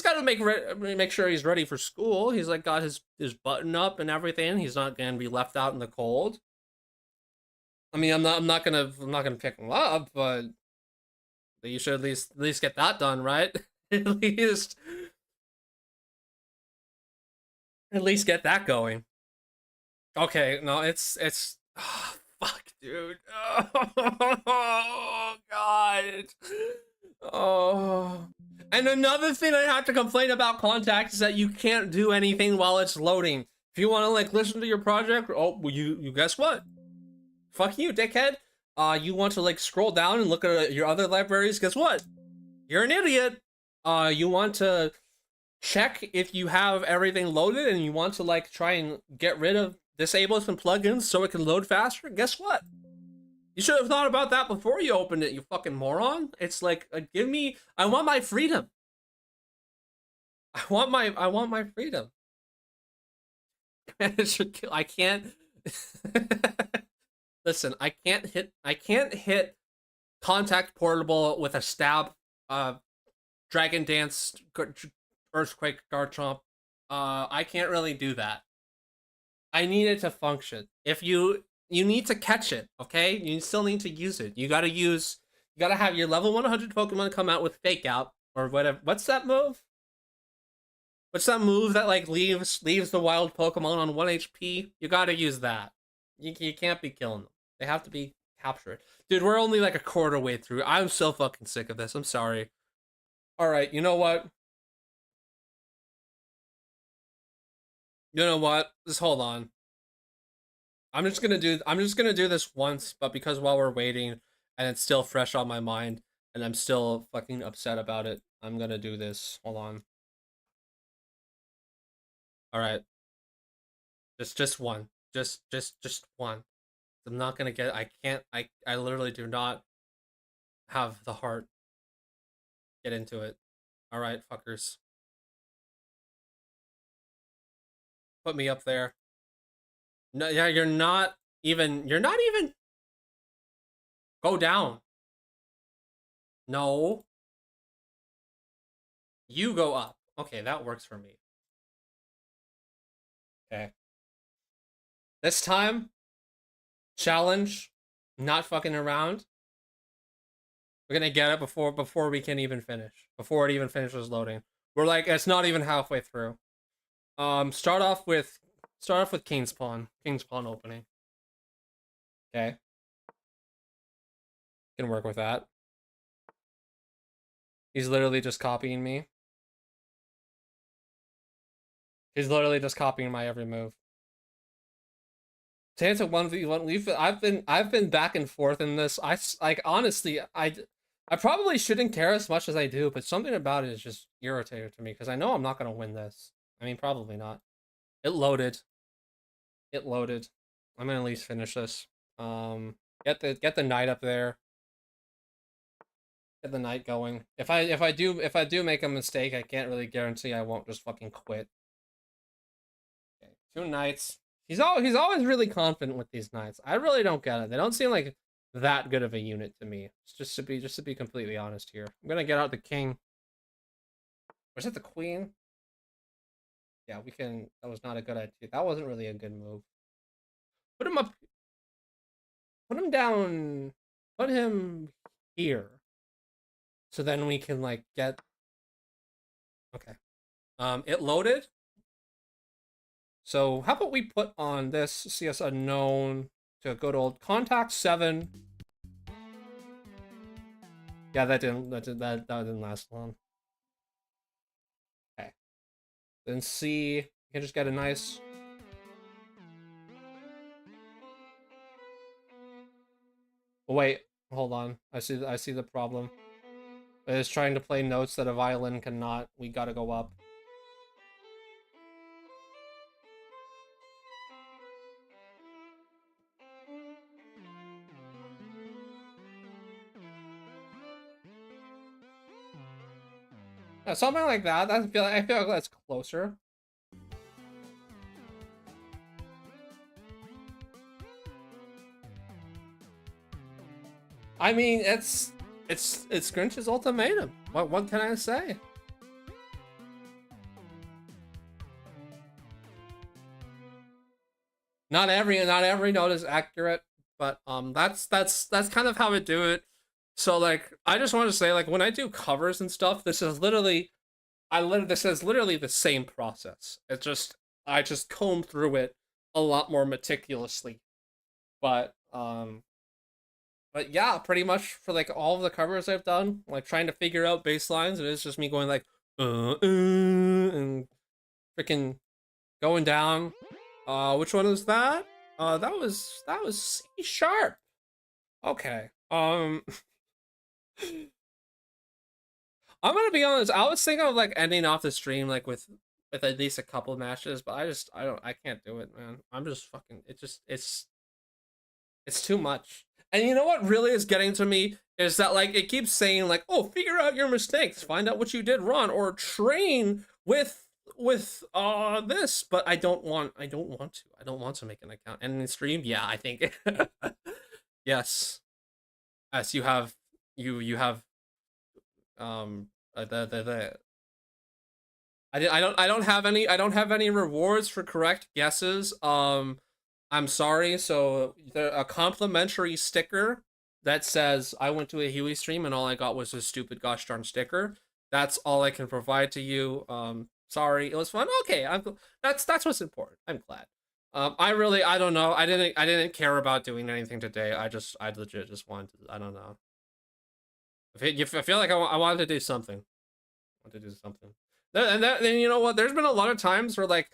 gotta make sure he's ready for school. He's like got his button up and everything. He's not gonna be left out in the cold. I mean, I'm not gonna pick him up, but you should at least get that done, right? at least at least get that going. Okay, no, it's oh, fuck, dude. Oh god. Oh. And another thing I have to complain about Contact is that you can't do anything while it's loading. If you want to like listen to your project, oh, well, you guess what? Fuck you, dickhead. You want to like scroll down and look at your other libraries? Guess what? You're an idiot. You want to check if you have everything loaded and you want to like try and get rid of disable some plugins so it can load faster. Guess what? You should have thought about that before you opened it, you fucking moron. It's like, I want my freedom. I want my freedom. I can't listen, I can't hit Contact Portable with a stab Dragon Dance Earthquake Garchomp. I can't really do that. I need it to function. If you need to catch it, okay? You still need to use it. You gotta have your level 100 Pokemon come out with Fake Out or whatever. What's that move? What's that move that like leaves the wild Pokemon on 1 HP? You gotta use that. You can't be killing them. They have to be captured. Dude, we're only like a quarter way through. I'm so fucking sick of this. I'm sorry. All right, you know what? You know what? Just hold on. I'm just gonna do this once, but because while we're waiting and it's still fresh on my mind and I'm still fucking upset about it, I'm gonna do this. Hold on. All right. Just one. Just one. I'm not gonna get I can't I literally do not have the heart get into it. All right, fuckers. Put me up there. No, yeah, you're not even go down. No. You go up. Okay, that works for me. Okay. This time, challenge, not fucking around. We're gonna get it before we can even finish. Before it even finishes loading. We're like it's not even halfway through. Start off with King's Pawn. King's Pawn opening. Okay. Can work with that. He's literally just copying me. He's literally just copying my every move. To answer 1v1, I've been back and forth in this. Like honestly, I probably shouldn't care as much as I do, but something about it is just irritating to me because I know I'm not gonna win this. I mean, probably not. It loaded. It loaded. I'm gonna at least finish this. Get the knight up there. Get the knight going. If I do make a mistake, I can't really guarantee I won't just fucking quit. Okay, 2 knights. He's always really confident with these knights. I really don't get it. They don't seem like that good of a unit to me. Just to be completely honest here. I'm gonna get out the king. Was it the queen? Yeah, we can. That was not a good idea. That wasn't really a good move. Put him up. Put him down. Put him here. So then we can like get. Okay. It loaded. So how about we put on this CS unknown to good old contact 7. Yeah, that didn't last long. Okay. Then C, you can just get a nice. Oh, wait, hold on. I see the problem. It's trying to play notes that a violin cannot. We gotta go up. Something like that. I feel like that's closer. I mean, it's Grinch's ultimatum. What can I say? Not every note is accurate, but that's kind of how I do it. So like I just want to say like when I do covers and stuff, this is literally the same process. It's just I just comb through it a lot more meticulously. But yeah, pretty much for like all of the covers I've done, like trying to figure out bass lines, and it's just me going like and freaking going down. Which one is that? That was C sharp. Okay. I'm gonna be honest. I was thinking of like ending off the stream like with at least a couple matches, but I can't do it, man. I'm just fucking. It's too much. And you know what really is getting to me is that like it keeps saying like, oh, figure out your mistakes, find out what you did wrong, or train with this, but I don't want to make an account and in stream. Yeah, I think yes, yes, you have the I don't have any rewards for correct guesses. I'm sorry. So a complimentary sticker that says I went to a Huey stream and all I got was a stupid gosh darn sticker. That's all I can provide to you. Sorry, it was fun. Okay, that's what's important. I'm glad. I don't know. I didn't care about doing anything today. I legit just wanted to, I don't know. I feel like I wanted to do something. I wanted to do something. Then you know what? There's been a lot of times where like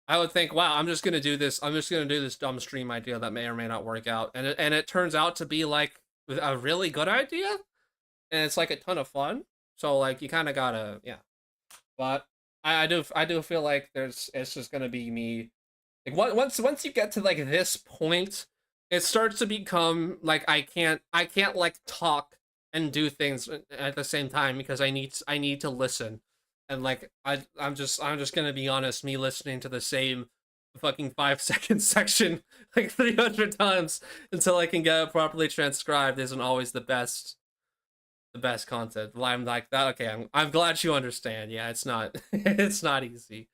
I would think, wow, I'm just gonna do this. I'm just gonna do this dumb stream idea that may or may not work out, and it turns out to be like a really good idea, and it's like a ton of fun. So like you kind of gotta, yeah. But I do feel like it's just gonna be me. Like once you get to like this point, it starts to become like I can't like talk and do things at the same time because I need to listen. And like I'm just gonna be honest, me listening to the same fucking 5 second section like 300 times until I can get it properly transcribed isn't always the best content. Well, I'm like that. Okay, I'm glad you understand. Yeah, it's not it's not easy.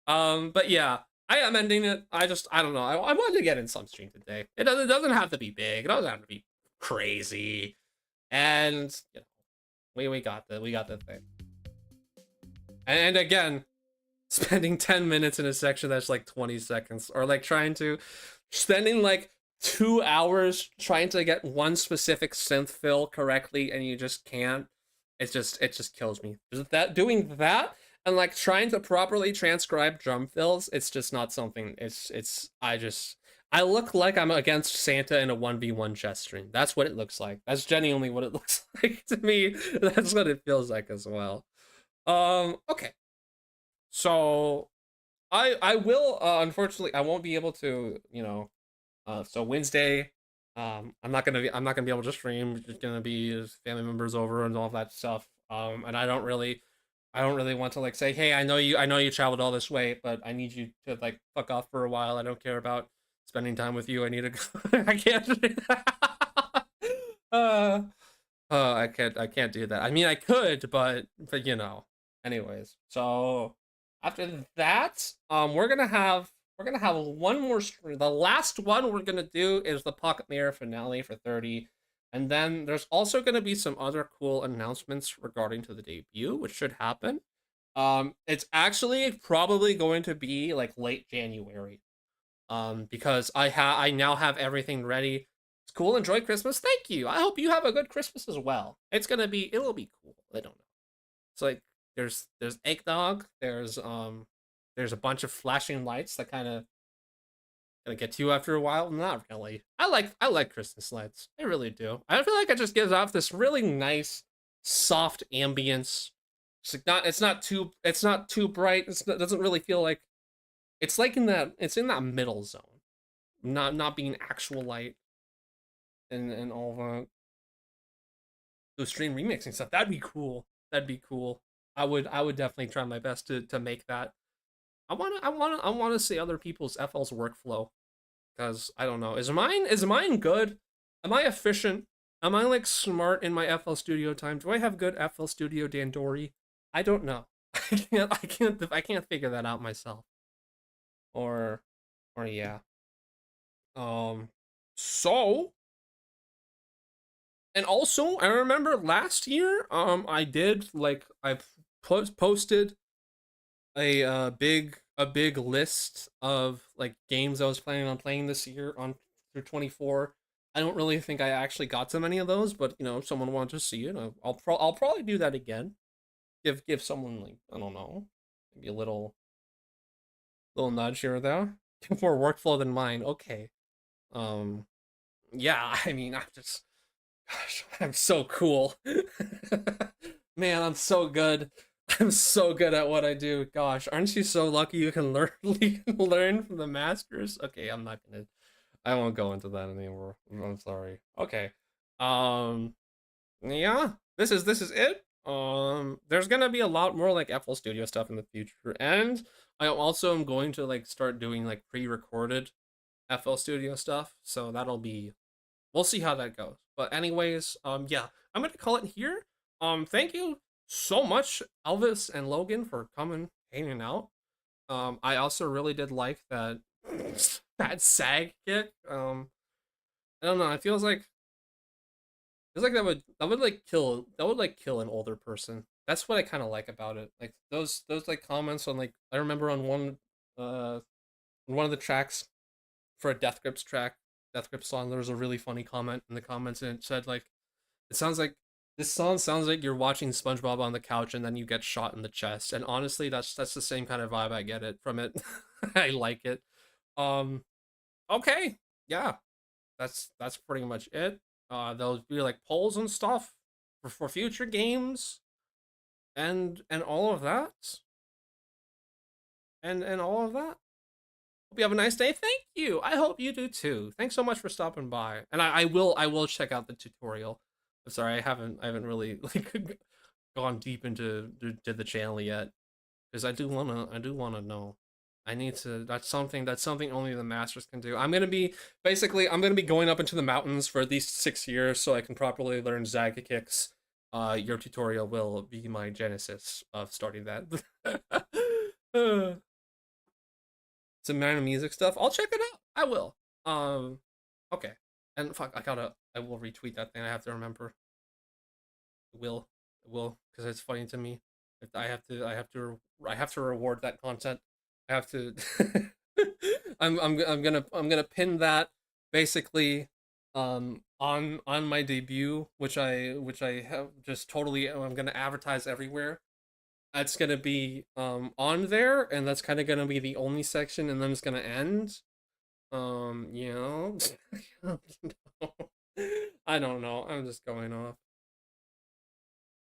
But yeah, I am ending it. I don't know. I wanted to get in some stream today. It doesn't have to be big. It doesn't have to be crazy. And you know, we got the thing. And again, spending 10 minutes in a section that's like 20 seconds, or like spending like 2 hours trying to get one specific synth fill correctly and you just can't. It just kills me. That doing that and like trying to properly transcribe drum fills, it's just not something. I look like I'm against Santa in a 1v1 chess stream. That's what it looks like. That's genuinely what it looks like to me. That's what it feels like as well. Okay. So I will unfortunately I won't be able to, you know, so Wednesday I'm not gonna be able to stream. It's just gonna be family members over and all that stuff. And I don't really want to like say, hey, I know you traveled all this way, but I need you to like fuck off for a while. I don't care about spending time with you. I need to go. I can't do that. uh I can't do that. I mean I could, but you know. Anyways, so after that, we're gonna have one more stream. The last one we're gonna do is the Pocket Mirror finale for 30. And then there's also gonna be some other cool announcements regarding to the debut, which should happen. It's actually probably going to be like late January. Because I now have everything ready. It's cool. Enjoy Christmas. Thank you. I hope you have a good Christmas as well. It'll be cool. I don't know. It's like there's eggnog. There's a bunch of flashing lights that kind of gonna get to you after a while. Not really. I like Christmas lights. I really do. I feel like it just gives off this really nice, soft ambience. It's not too bright. It doesn't really feel like it's in that middle zone. Not being actual light and all the stream remixing stuff. That'd be cool. That'd be cool. I would definitely try my best to make that. I wanna see other people's FL's workflow, because I don't know. Is mine good? Am I efficient? Am I like smart in my FL Studio time? Do I have good FL Studio Dandori? I don't know. I can't figure that out myself. Or or yeah. Um so and also I remember last year I did like I posted a big list of like games I was planning on playing this year on through 24. I don't really think I actually got to many of those, but if someone wanted to see it, I'll probably do that again. Give someone, like, I don't know, maybe a little nudge here or there. More workflow than mine. Okay. Um yeah, I mean, gosh, I'm so cool. Man, I'm so good. I'm so good at what I do. Gosh, aren't you so lucky you can learn learn from the masters? Okay, I won't go into that anymore. I'm sorry. Okay. Um yeah, this is it. There's gonna be a lot more like FL Studio stuff in the future, and I also am going to like start doing like pre-recorded FL Studio stuff, so that'll be we'll see how that goes. But anyways, yeah, I'm gonna call it here. Thank you so much, Elvis and Logan, for coming, hanging out. I also really did like that that sag kick. I don't know. It feels like that would like kill an older person. That's what I kind of like about it. Like those like comments on, like, I remember uh on one of the tracks for a Death Grips track, Death Grips song, there was a really funny comment in the comments, and it said like, it sounds like this song sounds like you're watching SpongeBob on the couch and then you get shot in the chest. And honestly, that's the same kind of vibe I get it from it. I like it. Um okay. Yeah. That's pretty much it. There'll be like polls and stuff for future games and all of that. And all of that. Hope you have a nice day. Thank you. I hope you do too. Thanks so much for stopping by. And I will check out the tutorial. I'm sorry, I haven't really like gone deep into to the channel yet, because I do wanna know. I need to. That's something only the masters can do. I'm gonna be going up into the mountains for at least 6 years so I can properly learn Zaga kicks. Your tutorial will be my genesis of starting that. Some minor music stuff. I'll check it out. I will. Okay. And fuck, I will retweet that thing. I have to remember. I will, because it's funny to me. I have to reward that content. I have to. I'm gonna pin that basically, on my debut, which I have just totally. I'm gonna advertise everywhere. That's gonna be on there, and that's kind of gonna be the only section, and then it's gonna end. You know, I don't know. I'm just going off.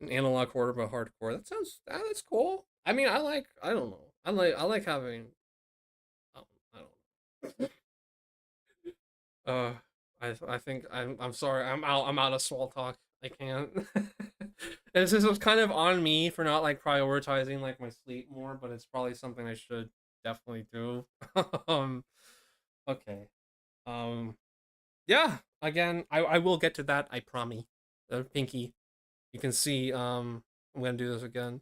An analog horror but hardcore. That's cool. I mean, I don't know. I like having. I don't know. Uh, I think I'm sorry. I'm out of small talk. I can't. This was kind of on me for not like prioritizing like my sleep more, but it's probably something I should definitely do. um. Okay. Um. Yeah. Again, I will get to that. I promise. Pinky. You can see. I'm gonna do this again.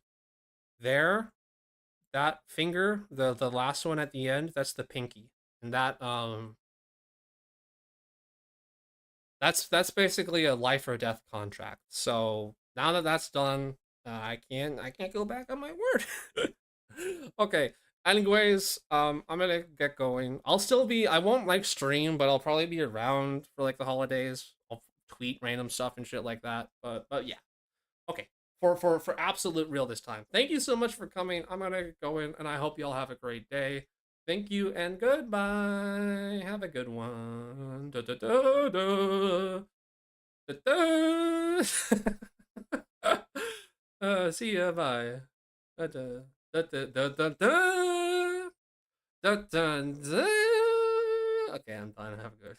There, that finger, the last one at the end, that's the pinky, and that's basically a life or death contract. So now that that's done, I can't go back on my word. Okay. Anyways, I'm gonna get going. I won't like stream, but I'll probably be around for like the holidays. I'll tweet random stuff and shit like that. But yeah. Okay. For absolute real this time. Thank you so much for coming. I'm gonna go in, and I hope y'all have a great day. Thank you and goodbye. Have a good one. Da, da, da, da. Da, da. See ya. Bye. Da, da, da, da, da, da, da. Da, da, da. Okay, I'm done. Have a good.